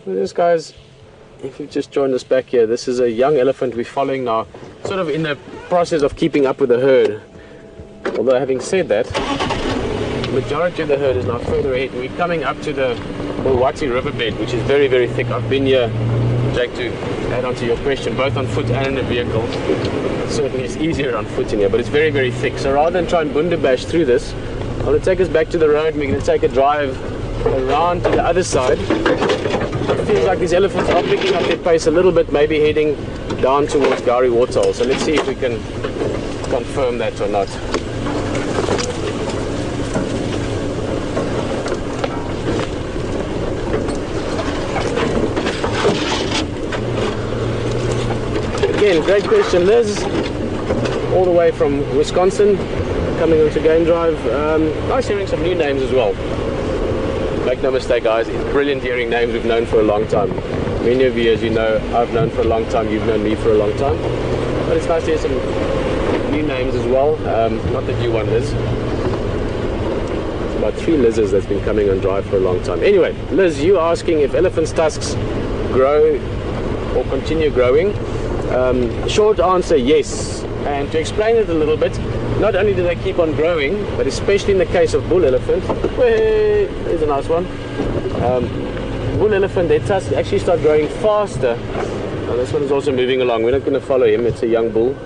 [SPEAKER 2] Well, this guys, if you've just joined us back here, this is a young elephant we're following now, sort of in the process of keeping up with the herd. Although having said that, the majority of the herd is now further ahead. We're coming up to the Mulwati riverbed, which is very, very thick. I've been here, Jake, to add on to your question, both on foot and in a vehicle. Certainly it's easier on foot in here, but it's very, very thick. So rather than try and bunderbash through this, I'm going to take us back to the road and we're going to take a drive around to the other side. It feels like these elephants are picking up their pace a little bit, maybe heading down towards Gari Waterhole. So let's see if we can confirm that or not. Again, great question, Liz, all the way from Wisconsin, coming onto Game Drive. Nice hearing some new names as well. Make no mistake, guys, it's brilliant hearing names we've known for a long time. Many of you, as you know, I've known for a long time, you've known me for a long time. But it's nice to hear some new names as well. Not the new one, Liz. It's about 3 Liz's that's been coming on Drive for a long time. Anyway, Liz, you asking if elephants' tusks grow or continue growing. Short answer, yes. And to explain it a little bit, not only do they keep on growing, but especially in the case of bull elephant, here's a nice one. Bull elephant, their tusks actually start growing faster. Now this one is also moving along. We're not going to follow him. It's a young bull.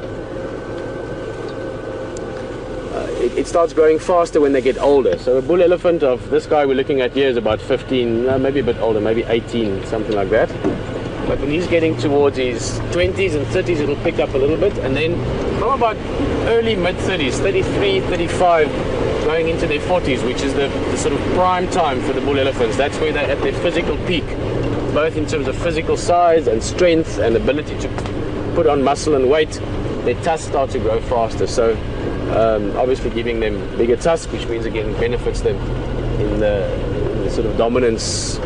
[SPEAKER 2] It starts growing faster when they get older. So a bull elephant of this guy we're looking at here is about 15, maybe a bit older, maybe 18, something like that. But when he's getting towards his 20s and 30s, it'll pick up a little bit. And then from about early mid-30s, 33, 35, going into their 40s, which is the sort of prime time for the bull elephants. That's where they're at their physical peak. both in terms of physical size and strength and ability to put on muscle and weight, their tusks start to grow faster. So obviously giving them bigger tusks, which means again benefits them in the sort of dominance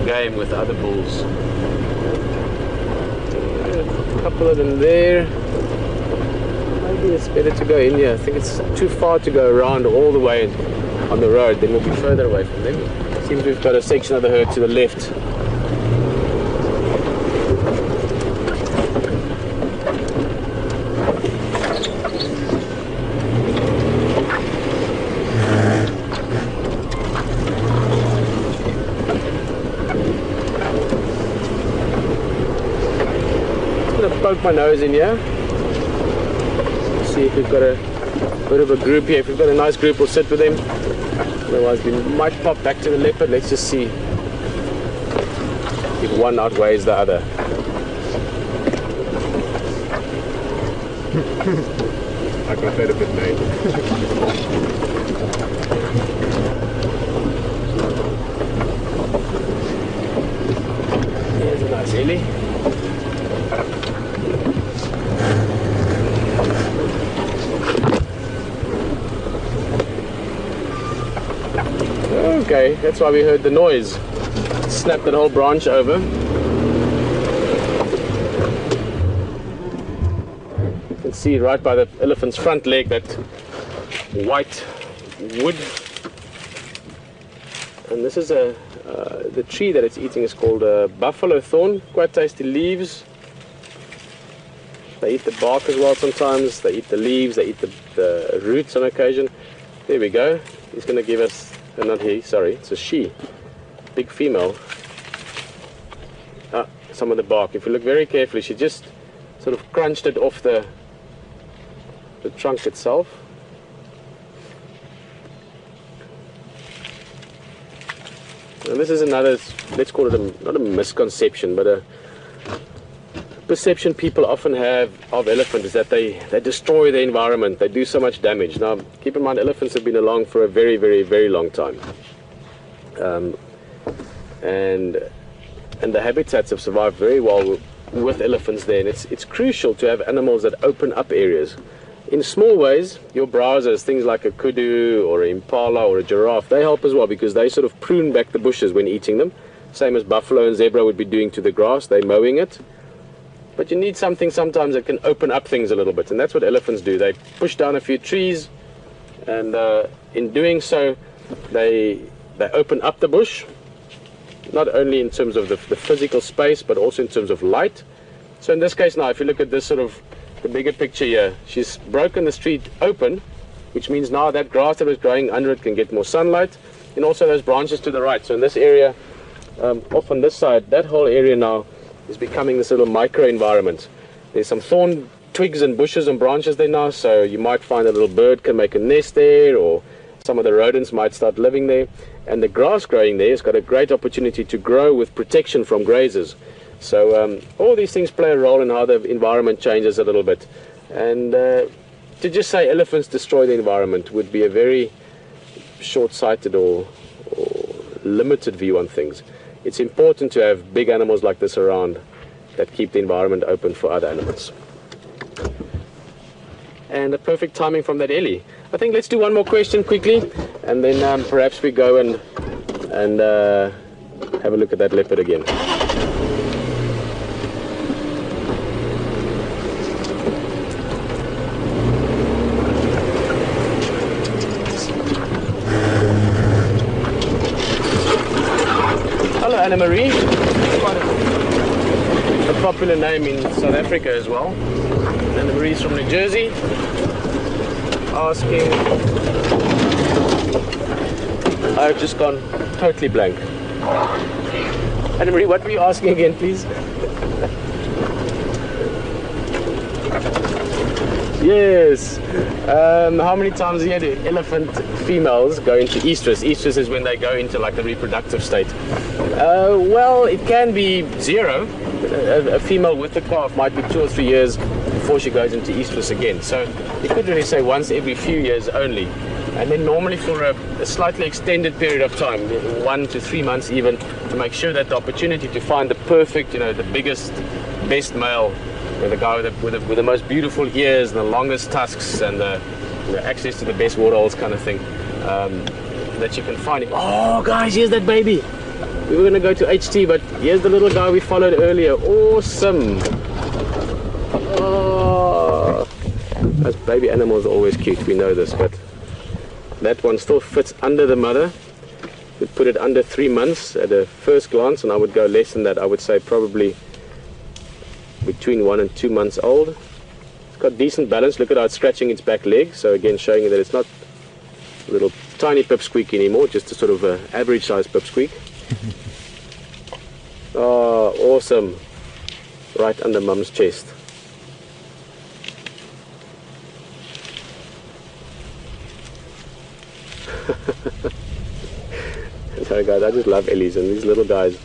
[SPEAKER 2] game with other bulls. A couple of them there. Maybe it's better to go in here. I think it's too far to go around all the way on the road, then we'll be further away from them. Seems we've got a section of the herd to the left. Poke my nose in here. See if we've got a bit of a group here. If we've got a nice group, we'll sit with them. Otherwise, we might pop back to the leopard. Let's just see if one outweighs the other. I got that a bit late. Here's a nice Ellie. Okay, that's why we heard the noise. Snapped that whole branch over. You can see right by the elephant's front leg that white wood. And this is the tree that it's eating is called buffalo thorn. Quite tasty leaves. They eat the bark as well sometimes. They eat the leaves. They eat the roots on occasion. There we go. He's going to give us. Not he, sorry, it's a she, big female. Some of the bark. If you look very carefully, she just sort of crunched it off the trunk itself. And this is another, let's call it not a misconception, but a perception people often have of elephants is that they destroy the environment, they do so much damage. Now, keep in mind, elephants have been along for a very, very, very long time. And the habitats have survived very well with elephants there. And it's crucial to have animals that open up areas. In small ways, your browsers, things like a kudu or an impala or a giraffe, they help as well because they sort of prune back the bushes when eating them. Same as buffalo and zebra would be doing to the grass, they're mowing it. But you need something sometimes that can open up things a little bit, and that's what elephants do. They push down a few trees, and in doing so, they open up the bush, not only in terms of the physical space, but also in terms of light. So in this case now, if you look at this sort of, the bigger picture here, she's broken the street open, which means now that grass that was growing under it can get more sunlight, and also those branches to the right. So in this area, off on this side, that whole area now is becoming this little micro environment. There's some thorn twigs and bushes and branches there now, so you might find a little bird can make a nest there, or some of the rodents might start living there. And the grass growing there has got a great opportunity to grow with protection from grazers. So all these things play a role in how the environment changes a little bit. And to just say elephants destroy the environment would be a very short-sighted or limited view on things. It's important to have big animals like this around that keep the environment open for other animals. And a perfect timing from that Ellie. I think let's do one more question quickly, and then perhaps we go and have a look at that leopard again. Hello, Anna Marie. A popular name in South Africa as well. Anna Marie's from New Jersey. Asking. I've just gone totally blank. Anna Marie, what were you asking again, please? Yes. How many times a year do elephant females go into estrus? Estrus is when they go into like the reproductive state. Well, it can be 0. A female with the calf might be 2 or 3 years before she goes into estrus again. So you could really say once every few years only and then normally for a slightly extended period of time, 1 to 3 months even, to make sure that the opportunity to find the perfect, the biggest, best male, the guy with the most beautiful ears and the longest tusks and the access to the best waterholes kind of thing, that you can find him. Oh guys, here's that baby. We were going to go to HT, but here's the little guy we followed earlier. Awesome. Oh, those baby animals are always cute, we know this, but that one still fits under the mother. We'd put it under 3 months at a first glance, and I would go less than that. I would say probably between 1 and 2 months old. It's got decent balance. Look at how it's scratching its back leg. So again, showing you that it's not a little tiny pipsqueak anymore, just a sort of average size pipsqueak. Oh, awesome. Right under mum's chest. Sorry guys, I just love Ellies and these little guys.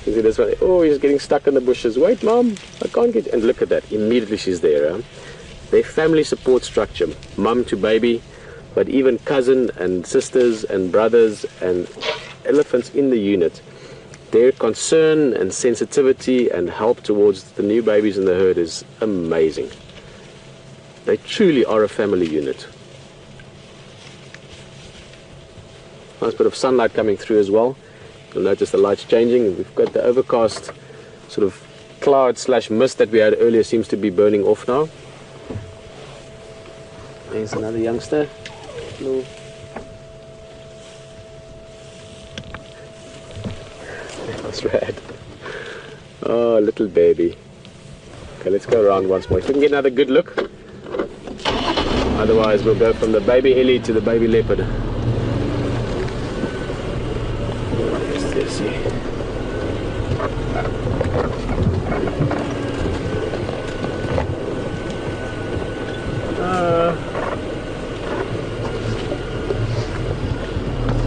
[SPEAKER 2] You see this one? Oh, he's getting stuck in the bushes. Wait, mum, I can't get. And look at that. Immediately she's there. Huh? Their family support structure, mum to baby, but even cousin and sisters and brothers and elephants in the unit. Their concern and sensitivity and help towards the new babies in the herd is amazing. They truly are a family unit. Nice bit of sunlight coming through as well. You'll notice the light's changing. We've got the overcast sort of cloud / mist that we had earlier seems to be burning off now. There's another youngster. Hello. That's rad. Oh, little baby. Okay, let's go around once more. If we can get another good look. Otherwise, we'll go from the baby Ellie to the baby leopard. Let's see.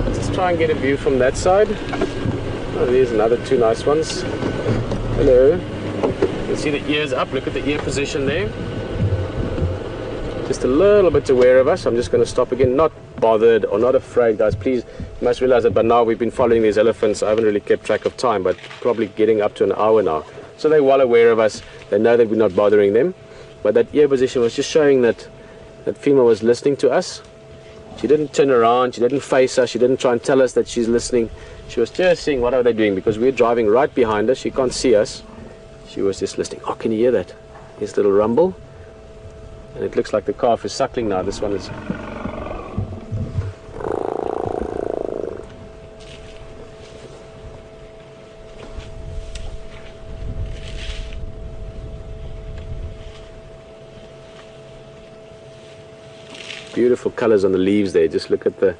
[SPEAKER 2] Let's try and get a view from that side. Oh, there's another 2 nice ones. Hello. You see the ears up. Look at the ear position there. Just a little bit aware of us. I'm just going to stop again. Not bothered or not afraid, guys. Please, you must realize that by now we've been following these elephants. I haven't really kept track of time, but probably getting up to an hour now. So they're well aware of us. They know that we're not bothering them. But that ear position was just showing that that female was listening to us. She didn't turn around. She didn't face us. She didn't try and tell us that she's listening. She was just seeing what are they doing, because we're driving right behind her. She can't see us. She was just listening. Oh, can you hear that? Here's a little rumble. And it looks like the calf is suckling now. This one is. Beautiful colors on the leaves there. Just look at the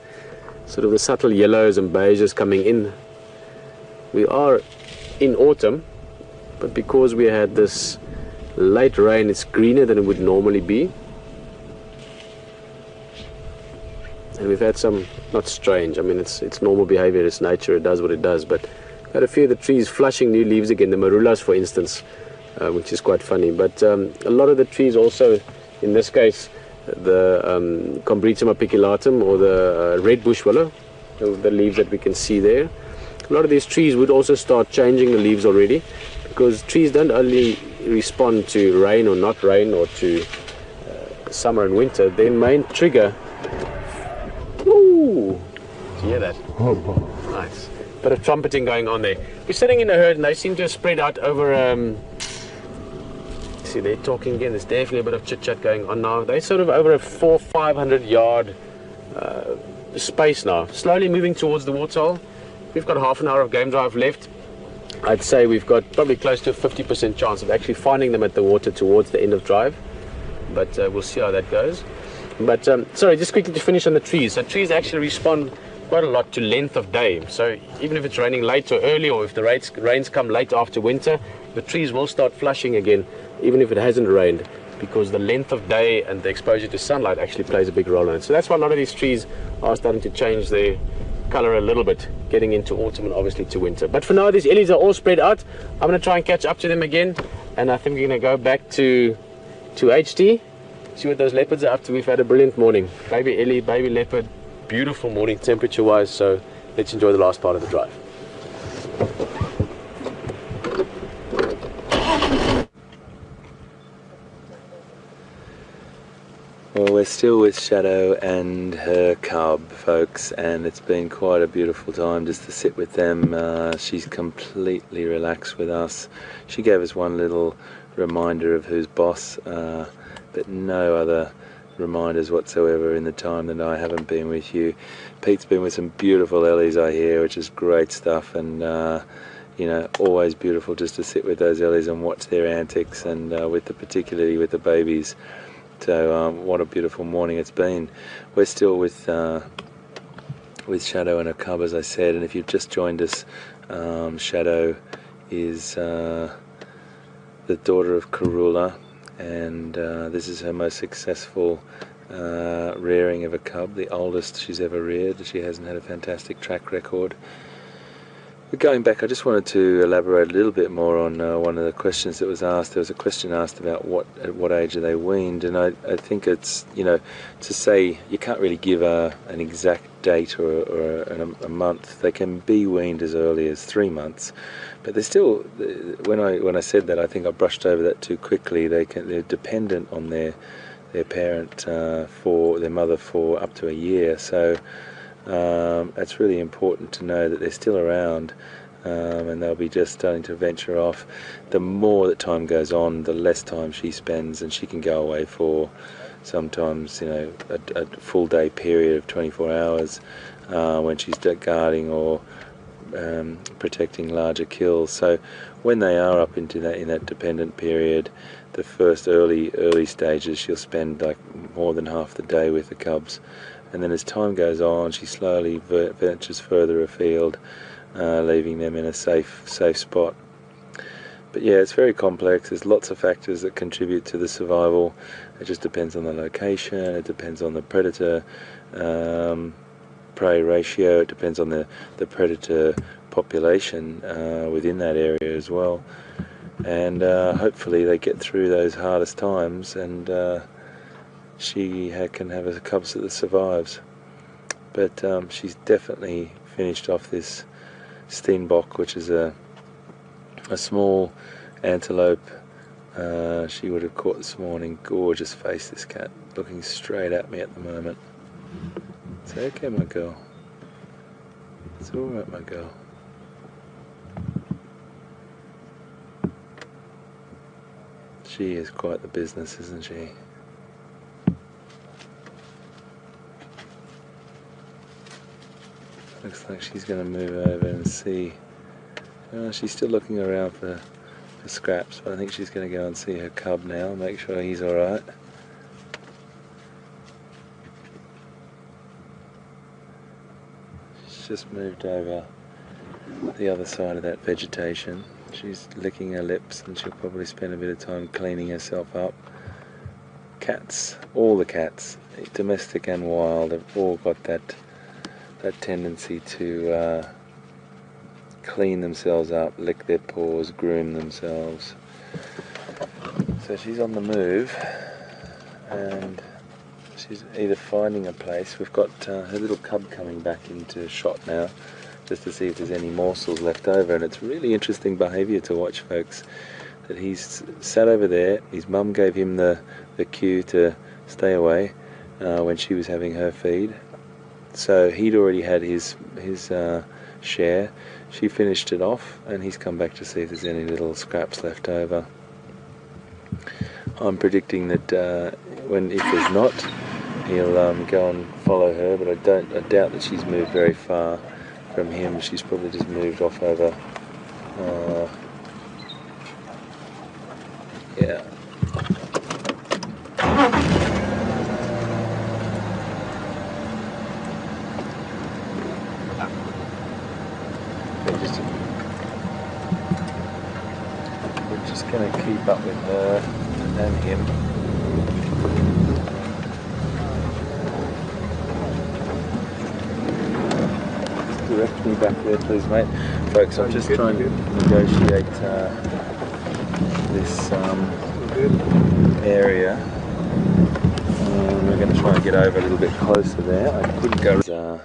[SPEAKER 2] sort of the subtle yellows and beiges coming in. We are in autumn, but because we had this late rain, it's greener than it would normally be. And we've had some, not strange, I mean it's normal behavior, it's nature, it does what it does, but had a few of the trees flushing new leaves again, the marulas for instance, which is quite funny. But a lot of the trees also, in this case, the Combretum apiculatum, or the red bush willow, the leaves that we can see there. A lot of these trees would also start changing the leaves already, because trees don't only respond to rain or not rain, or to summer and winter. Their main trigger. Ooh, did you hear that? Nice. Bit of trumpeting going on there. We're sitting in a herd and they seem to have spread out over. See, they're talking again. There's definitely a bit of chit chat going on now. They're sort of over a 400-500 yard space now, slowly moving towards the waterhole. We've got half an hour of game drive left. I'd say we've got probably close to a 50% chance of actually finding them at the water towards the end of drive, but we'll see how that goes. But sorry, just quickly to finish on the trees. So trees actually respond quite a lot to length of day. So even if it's raining late or early, or if the rains come late after winter, the trees will start flushing again, even if it hasn't rained, because the length of day and the exposure to sunlight actually plays a big role in it. So that's why a lot of these trees are starting to change their color a little bit, getting into autumn and obviously to winter. But for now, these ellies are all spread out. I'm going to try and catch up to them again, and I think we're going to go back to HT, see what those leopards are up to. We've had a brilliant morning. Baby ellie, baby leopard, beautiful morning temperature wise, so let's enjoy the last part of the drive.
[SPEAKER 1] Well, we're still with Shadow and her cub, folks, and it's been quite a beautiful time just to sit with them. She's completely relaxed with us. She gave us one little reminder of who's boss, but no other reminders whatsoever in the time that I haven't been with you. Pete's been with some beautiful Ellies, I hear, which is great stuff, and you know, always beautiful just to sit with those Ellies and watch their antics, and particularly with the babies. So what a beautiful morning it's been. We're still with Shadow and her cub, as I said, and if you've just joined us, Shadow is the daughter of Karula, and this is her most successful rearing of a cub, the oldest she's ever reared. She hasn't had a fantastic track record. But going back, I just wanted to elaborate a little bit more on one of the questions that was asked. There was a question asked about at what age are they weaned, and I think it's, you know, to say you can't really give an exact date or a month. They can be weaned as early as 3 months, but they're still, when I said that, I think I brushed over that too quickly. They're dependent on their parent for their mother for up to a year. So it's really important to know that they're still around, and they'll be just starting to venture off. The more that time goes on, the less time she spends, and she can go away for sometimes, you know, a full day period of 24 hours when she's guarding or protecting larger kills. So when they are up into that, in that dependent period, the first early stages, she'll spend like more than half the day with the cubs. And then as time goes on, she slowly ventures further afield, leaving them in a safe spot. But yeah, it's very complex. There's lots of factors that contribute to the survival. It just depends on the location, it depends on the predator prey ratio, it depends on the predator population within that area as well. And hopefully they get through those hardest times, and she can have a cubs that survives. But she's definitely finished off this Steenbok, which is a small antelope she would have caught this morning. Gorgeous face, this cat, looking straight at me at the moment. It's okay, my girl. It's alright, my girl. She is quite the business, isn't she? Looks like she's going to move over and see. She's still looking around for scraps, but I think she's going to go and see her cub now, make sure he's alright. She's just moved over the other side of that vegetation. She's licking her lips, and she'll probably spend a bit of time cleaning herself up. Cats, all the cats, domestic and wild, have all got that tendency to clean themselves up, lick their paws, groom themselves. So she's on the move, and she's either finding a place. We've got her little cub coming back into shot now, just to see if there's any morsels left over. And it's really interesting behaviour to watch, folks, that he's sat over there. His mum gave him the cue to stay away when she was having her feed. So he'd already had his share. She finished it off, and he's come back to see if there's any little scraps left over. I'm predicting that if there's not, he'll go and follow her, but I doubt that she's moved very far from him. She's probably just moved off over. Yeah. We're just going to keep up with her and him. Just direct me back there, please, mate. Folks, I'm just trying to negotiate this area. we're going to try and get over a little bit closer there. I couldn't go.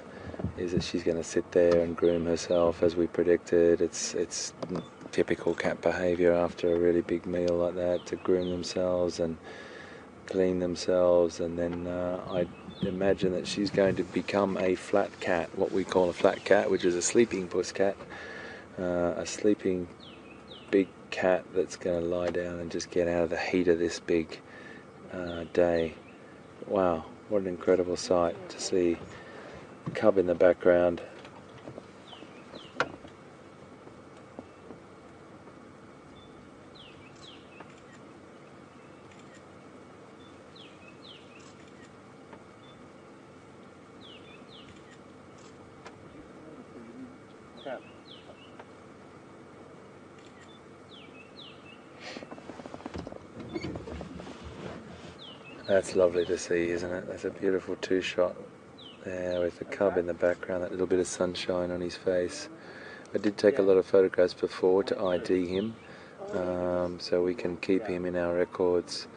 [SPEAKER 1] Is that she's going to sit there and groom herself as we predicted. It's typical cat behaviour after a really big meal like that, to groom themselves and clean themselves, and then I imagine that she's going to become a flat cat, what we call a flat cat, which is a sleeping puss cat, a sleeping big cat that's going to lie down and just get out of the heat of this big day. Wow, what an incredible sight to see the cub in the background. That's lovely to see, isn't it? That's a beautiful two-shot there with the cub in the background, that little bit of sunshine on his face. I did take a lot of photographs before to ID him, so we can keep him in our records.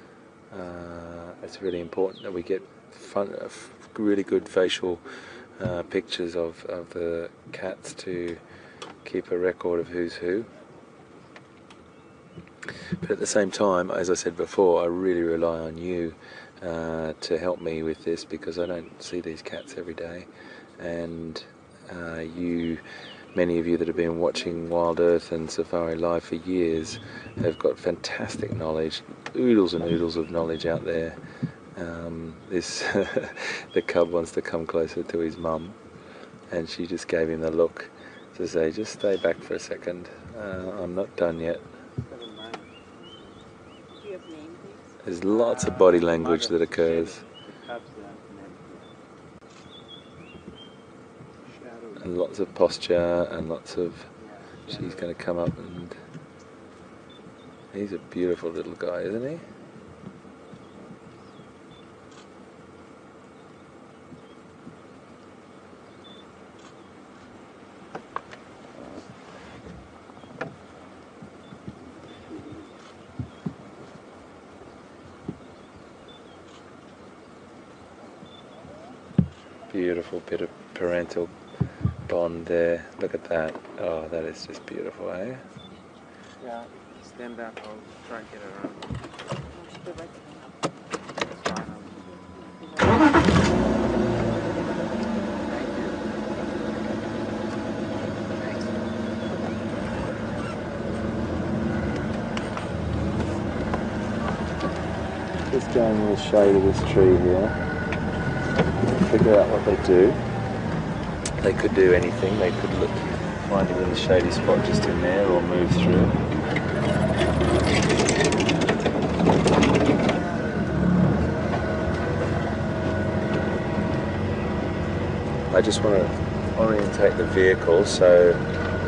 [SPEAKER 1] It's really important that we get really good facial pictures of the cats to keep a record of who's who. But at the same time, as I said before, I really rely on you to help me with this, because I don't see these cats every day, and many of you that have been watching Wild Earth and Safari Live for years have got fantastic knowledge, oodles and oodles of knowledge out there. The cub wants to come closer to his mum, and she just gave him the look to say, just stay back for a second, I'm not done yet. There's lots of body language that occurs, and lots of posture, and lots of, she's going to come up, and he's a beautiful little guy, isn't he? Beautiful bit of parental bond there. Look at that. Oh, that is just beautiful, eh?
[SPEAKER 3] Yeah, stand back. I'll try and get it around.
[SPEAKER 1] Just going in the shade of this tree here. Figure out what they do. They could do anything. They could find a little shady spot just in there, or move through. I just want to orientate the vehicle so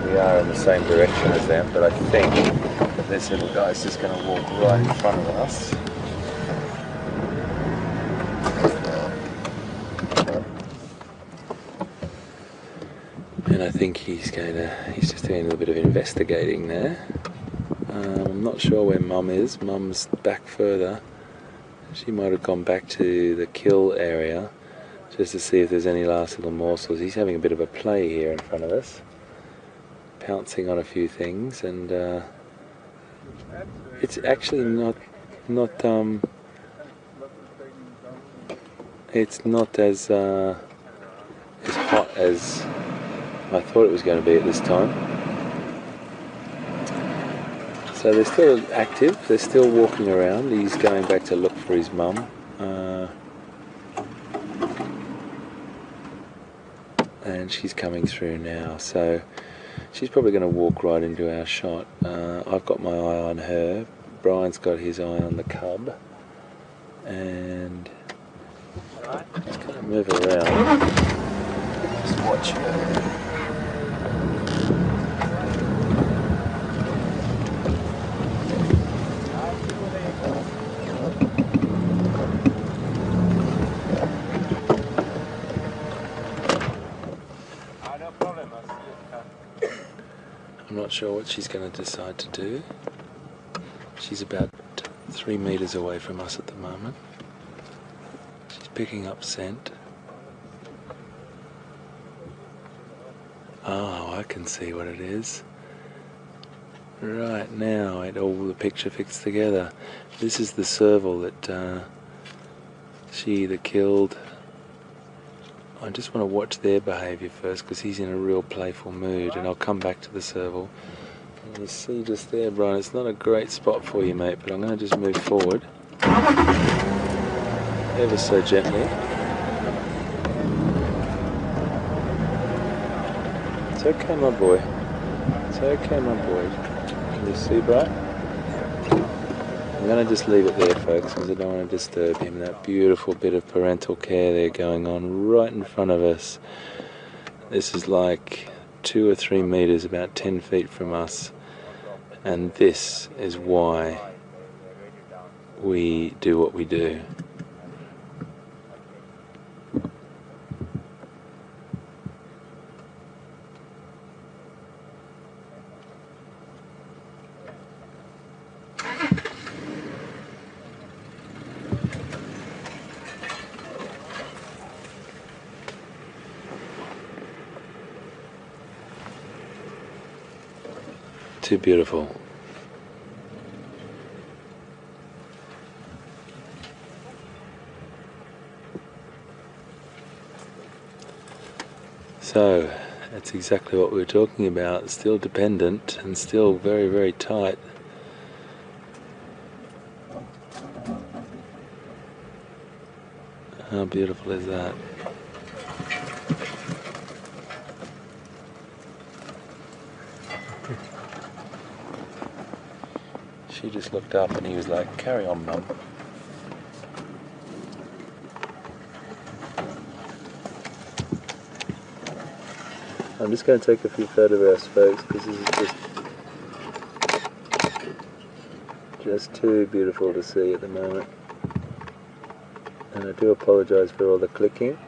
[SPEAKER 1] we are in the same direction as them, but I think that this little guy's just going to walk right in front of us. And I think he's just doing a little bit of investigating there. I'm not sure where Mum is. Mum's back further. She might have gone back to the kill area just to see if there's any last little morsels. He's having a bit of a play here in front of us, pouncing on a few things, and it's actually it's not as hot as I thought it was going to be at this time. So they're still active, they're still walking around. He's going back to look for his mum. And she's coming through now, so she's probably going to walk right into our shot. I've got my eye on her, Brian's got his eye on the cub, and just going to move around. Just watch her. I'm not sure what she's going to decide to do. She's about 3 meters away from us at the moment. She's picking up scent. Oh, I can see what it is. Right now, the picture fits together. This is the serval that she either killed. I just want to watch their behaviour first because he's in a real playful mood, and I'll come back to the serval. And you see just there, Brian, it's not a great spot for you, mate, but I'm going to just move forward ever so gently. It's okay, my boy. It's okay, my boy. Can you see, Brian? I'm going to just leave it there, folks, because I don't want to disturb him. That beautiful bit of parental care there going on right in front of us. This is like 2 or 3 meters, about 10 feet from us. And this is why we do what we do. Too beautiful. So, that's exactly what we were talking about. Still dependent and still very, very tight. How beautiful is that? She just looked up and he was like, "Carry on, Mum." I'm just going to take a few photographs, folks, because this is just too beautiful to see at the moment. And I do apologise for all the clicking.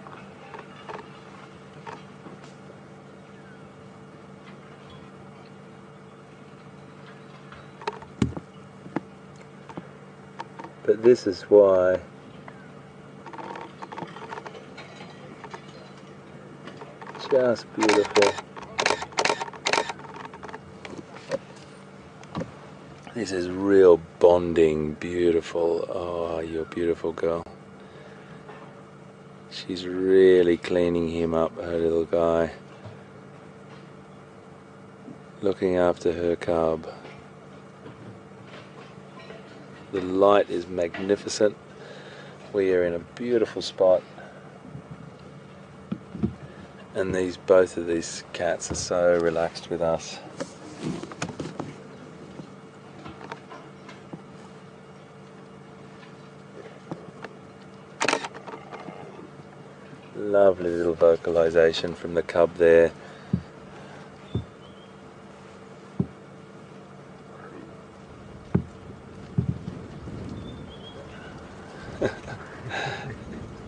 [SPEAKER 1] But this is why just beautiful. This is real bonding, beautiful. Oh, you're a beautiful girl. She's really cleaning him up, her little guy. Looking after her cub. The light is magnificent. We are in a beautiful spot. And both of these cats are so relaxed with us. Lovely little vocalization from the cub there.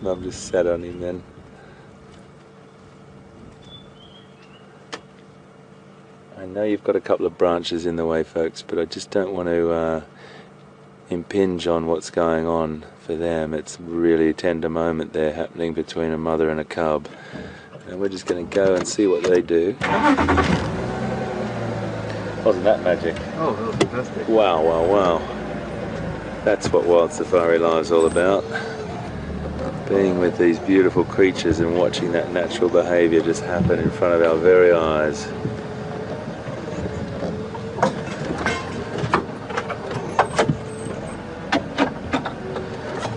[SPEAKER 1] Mum just sat on him then. I know you've got a couple of branches in the way, folks, but I just don't want to impinge on what's going on for them. It's really a tender moment there happening between a mother and a cub. And we're just going to go and see what they do. Wasn't that magic?
[SPEAKER 3] Oh, that was fantastic.
[SPEAKER 1] Wow, wow, wow. That's what Wild Safari Live's all about. Being with these beautiful creatures and watching that natural behaviour just happen in front of our very eyes.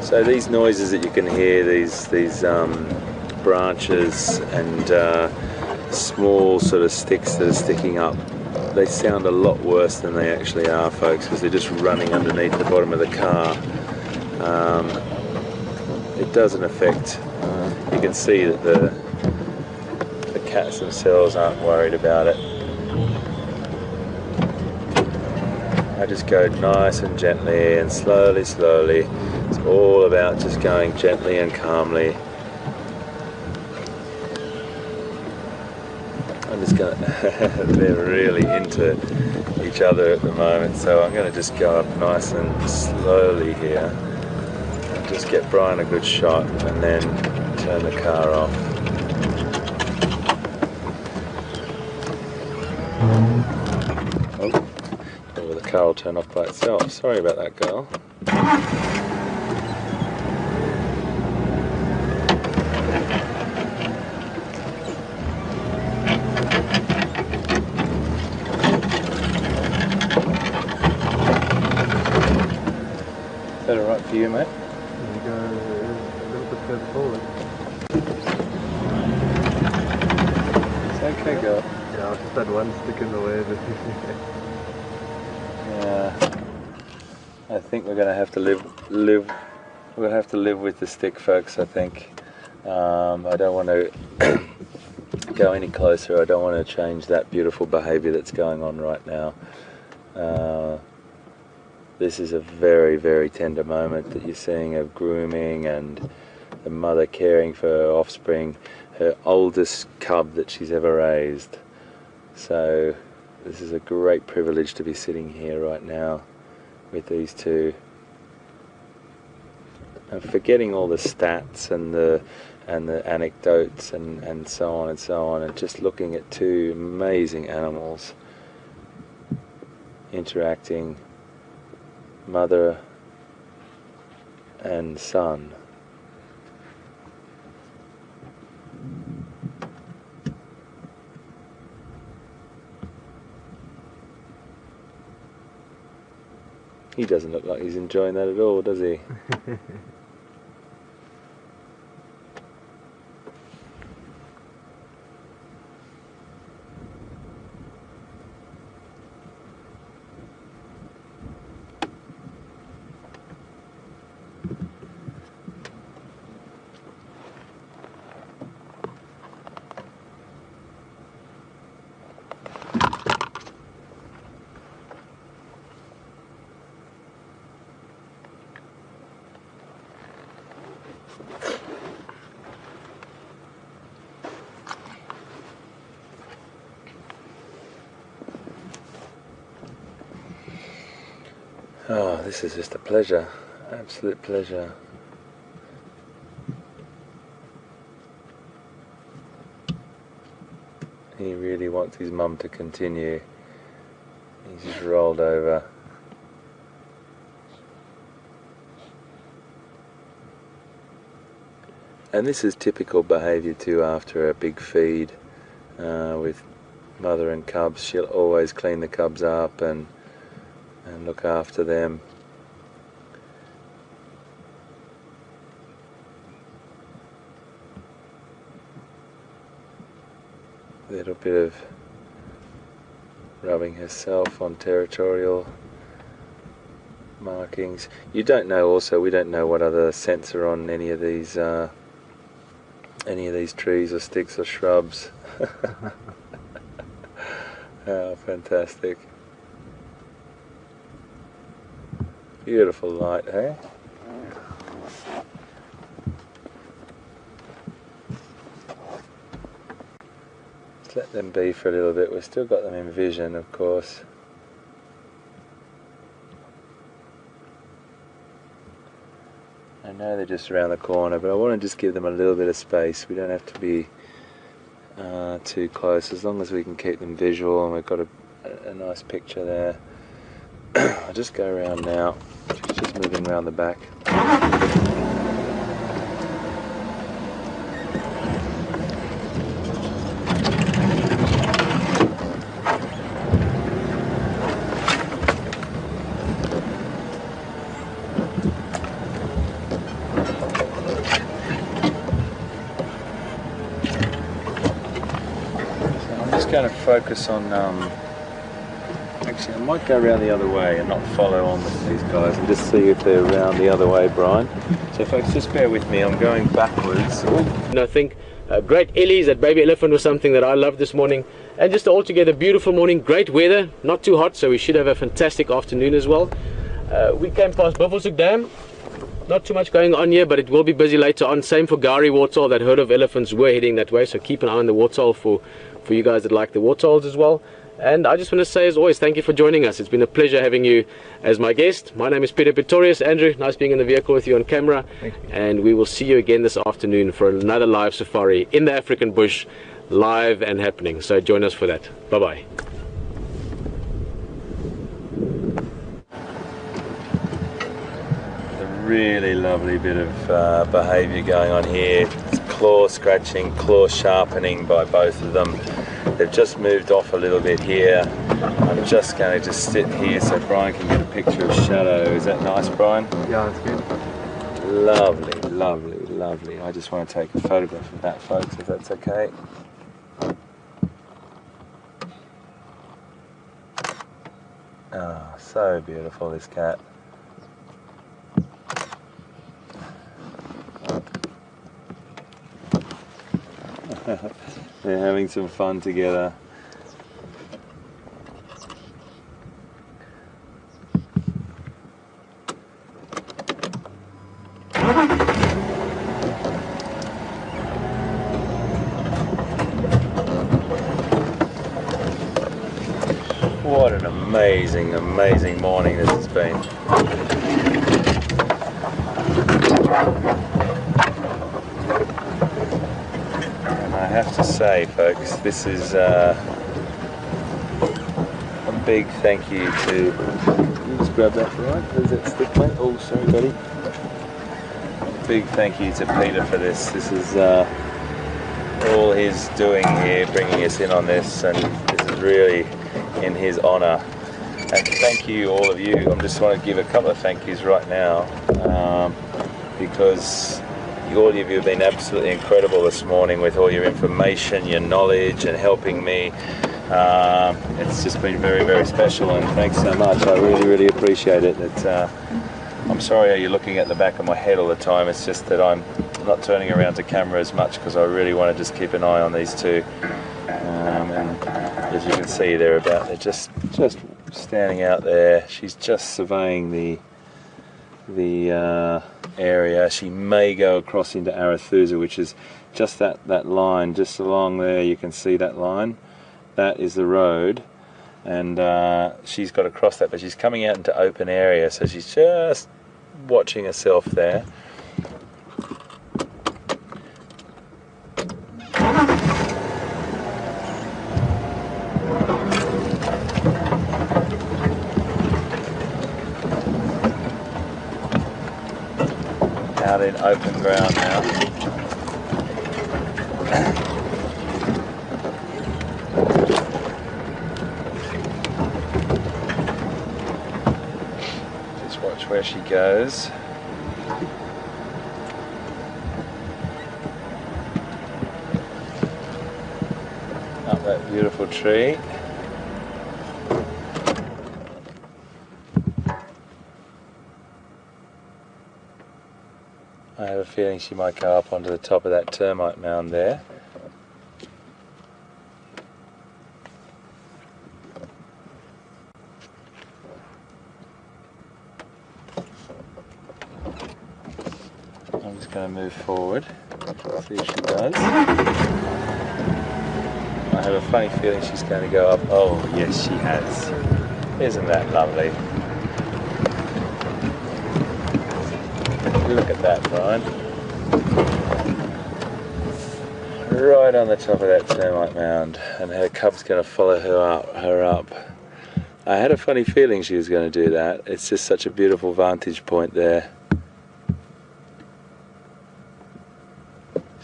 [SPEAKER 1] So these noises that you can hear, these branches and small sort of sticks that are sticking up, they sound a lot worse than they actually are, folks, because they're just running underneath the bottom of the car. It doesn't affect, you can see that the cats themselves aren't worried about it. I just go nice and gently and slowly, slowly. It's all about just going gently and calmly. I'm just going to, they're really into each other at the moment, so I'm going to just go up nice and slowly here. just get Brian a good shot and then turn the car off. Oh, the car will turn off by itself. Sorry about that, girl. Is that alright for you, mate?
[SPEAKER 3] You go a little bit further forward.
[SPEAKER 1] It's okay, girl.
[SPEAKER 3] Yeah, I just had one stick in the way.
[SPEAKER 1] Yeah. I think we're gonna have to live with the stick, folks. I think. I don't want to go any closer. I don't want to change that beautiful behaviour that's going on right now. This is a very, very tender moment that you're seeing of grooming and the mother caring for her offspring, her oldest cub that she's ever raised. So this is a great privilege to be sitting here right now with these two. And forgetting all the stats and the anecdotes and so on and so on, and just looking at two amazing animals interacting, mother and son. He doesn't look like he's enjoying that at all, does he? Oh, this is just a pleasure, absolute pleasure. He really wants his mum to continue. He's just rolled over. And this is typical behaviour too after a big feed with mother and cubs. She'll always clean the cubs up and look after them. A little bit of rubbing herself on territorial markings. You don't know also, we don't know what other scents are on any of these trees or sticks or shrubs. Oh, fantastic. Beautiful light, hey? Just let them be for a little bit. We've still got them in vision, of course. I know they're just around the corner, but I want to just give them a little bit of space. We don't have to be too close, as long as we can keep them visual and we've got a nice picture there. I'll just go around now. She's just moving around the back. So I'm just going to focus on actually, I might go around the other way and not follow on with these guys and just see if they're around the other way, Brian. So folks, just bear with me, I'm going backwards.
[SPEAKER 2] And I think great Ellies, that baby elephant was something that I loved this morning. And just altogether beautiful morning, great weather, not too hot, so we should have a fantastic afternoon as well. We came past Buffelshoek Dam. Not too much going on here, but it will be busy later on. Same for Gowrie Waterhole. That herd of elephants were heading that way, so keep an eye on the waterhole for you guys that like the waterholes as well. And I just want to say, as always, thank you for joining us. It's been a pleasure having you as my guest. My name is Peter Pretorius. Andrew, nice being in the vehicle with you on camera.
[SPEAKER 1] Thank you.
[SPEAKER 2] And we will see you again this afternoon for another live safari in the African bush, live and happening. So join us for that. Bye-bye.
[SPEAKER 1] Really lovely bit of behaviour going on here. It's claw scratching, claw sharpening by both of them. They've just moved off a little bit here. I'm just going to just sit here so Brian can get a picture of shadow. Is that nice, Brian?
[SPEAKER 3] Yeah, that's good.
[SPEAKER 1] Lovely, lovely, lovely. I just want to take a photograph of that, folks, if that's okay. Ah, so beautiful, this cat. They're having some fun together. What an amazing, amazing morning this has been. I have to say, folks, this is a big thank you to. You just grab that, right? Does that stick, mate? Oh, sorry, buddy. A big thank you to Peter for this. This is all he's doing here, bringing us in on this, and this is really in his honour. And thank you, all of you. I just want to give a couple of thank yous right now because all of you have been absolutely incredible this morning with all your information, your knowledge, and helping me. It's just been very, very special, and thanks so much. I really, really appreciate it. I'm sorry you're looking at the back of my head all the time. It's just that I'm not turning around to camera as much because I really want to just keep an eye on these two. And as you can see, they're just standing out there. She's just surveying the area. She may go across into Arathusa, which is just that line just along there. You can see that line. That is the road, and she's got to cross that, but she's coming out into open area, so she's just watching herself there. Out in open ground now. Just watch where she goes. Up that beautiful tree. I have a feeling she might go up onto the top of that termite mound there. I'm just going to move forward, see if she does. I have a funny feeling she's going to go up. Oh, yes, she has. Isn't that lovely? Look at that, Brian. Right on the top of that termite mound, and her cub's going to follow her up. I had a funny feeling she was going to do that. It's just such a beautiful vantage point there.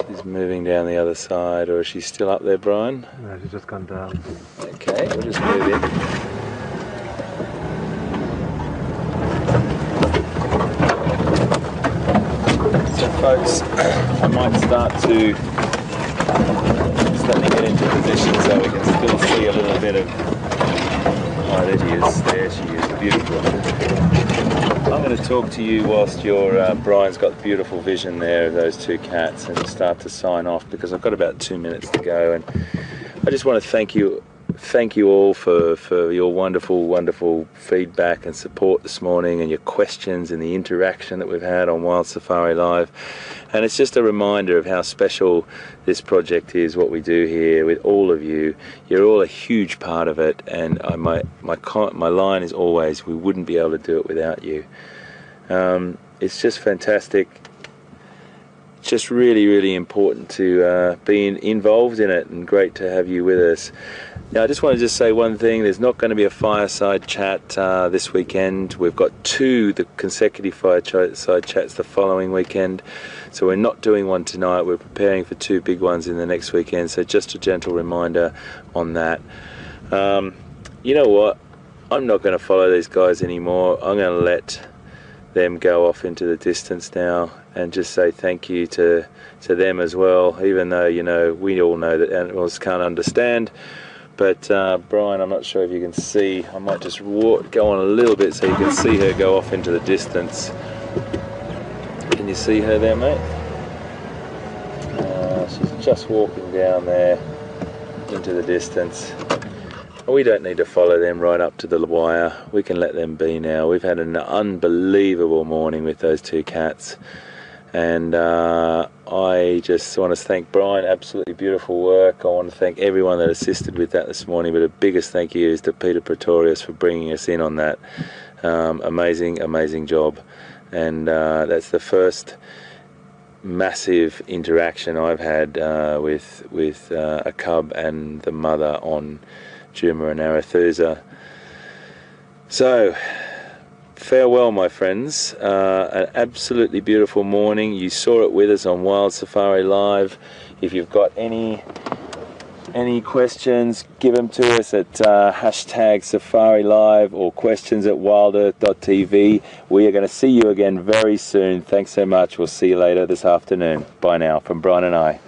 [SPEAKER 1] She's moving down the other side, or is she still up there, Brian?
[SPEAKER 3] No, she's just gone down.
[SPEAKER 1] Okay, we'll just move in. Folks, I might start to just let me get into position so we can still see a little bit of. Oh, there she is. There she is. Beautiful. I'm going to talk to you whilst Brian's got beautiful vision there of those two cats, and start to sign off because I've got about 2 minutes to go. And I just want to thank you all for your wonderful feedback and support this morning, and your questions and the interaction that we've had on Wild Safari Live. And it's just a reminder of how special this project is, what we do here with all of you. You're all a huge part of it, and my line is always, we wouldn't be able to do it without you. It's just fantastic. It's just really, really important to be involved in it, and great to have you with us. Now, I just want to say one thing. There's not going to be a fireside chat this weekend. We've got 2 the consecutive fireside chats the following weekend, so we're not doing one tonight. We're preparing for 2 big ones in the next weekend, so just a gentle reminder on that. You know what? I'm not going to follow these guys anymore. I'm going to let them go off into the distance now, and just say thank you to them as well, even though, you know, we all know that animals can't understand. But Brian, I'm not sure if you can see. I might just go on a little bit so you can see her go off into the distance. Can you see her there, mate? She's just walking down there into the distance. We don't need to follow them right up to the wire. We can let them be now. We've had an unbelievable morning with those 2 cats. And I just want to thank Brian. Absolutely beautiful work. I want to thank everyone that assisted with that this morning, but the biggest thank you is to Peter Pretorius for bringing us in on that. Amazing job. And that's the first massive interaction I've had with a cub and the mother on Djuma and Arethusa. So, farewell, my friends. An absolutely beautiful morning. You saw it with us on Wild Safari Live. If you've got any questions, give them to us at hashtag Safari Live or questions at WildEarthTV. We are going to see you again very soon. Thanks so much. We'll see you later this afternoon. Bye now from Brian and I.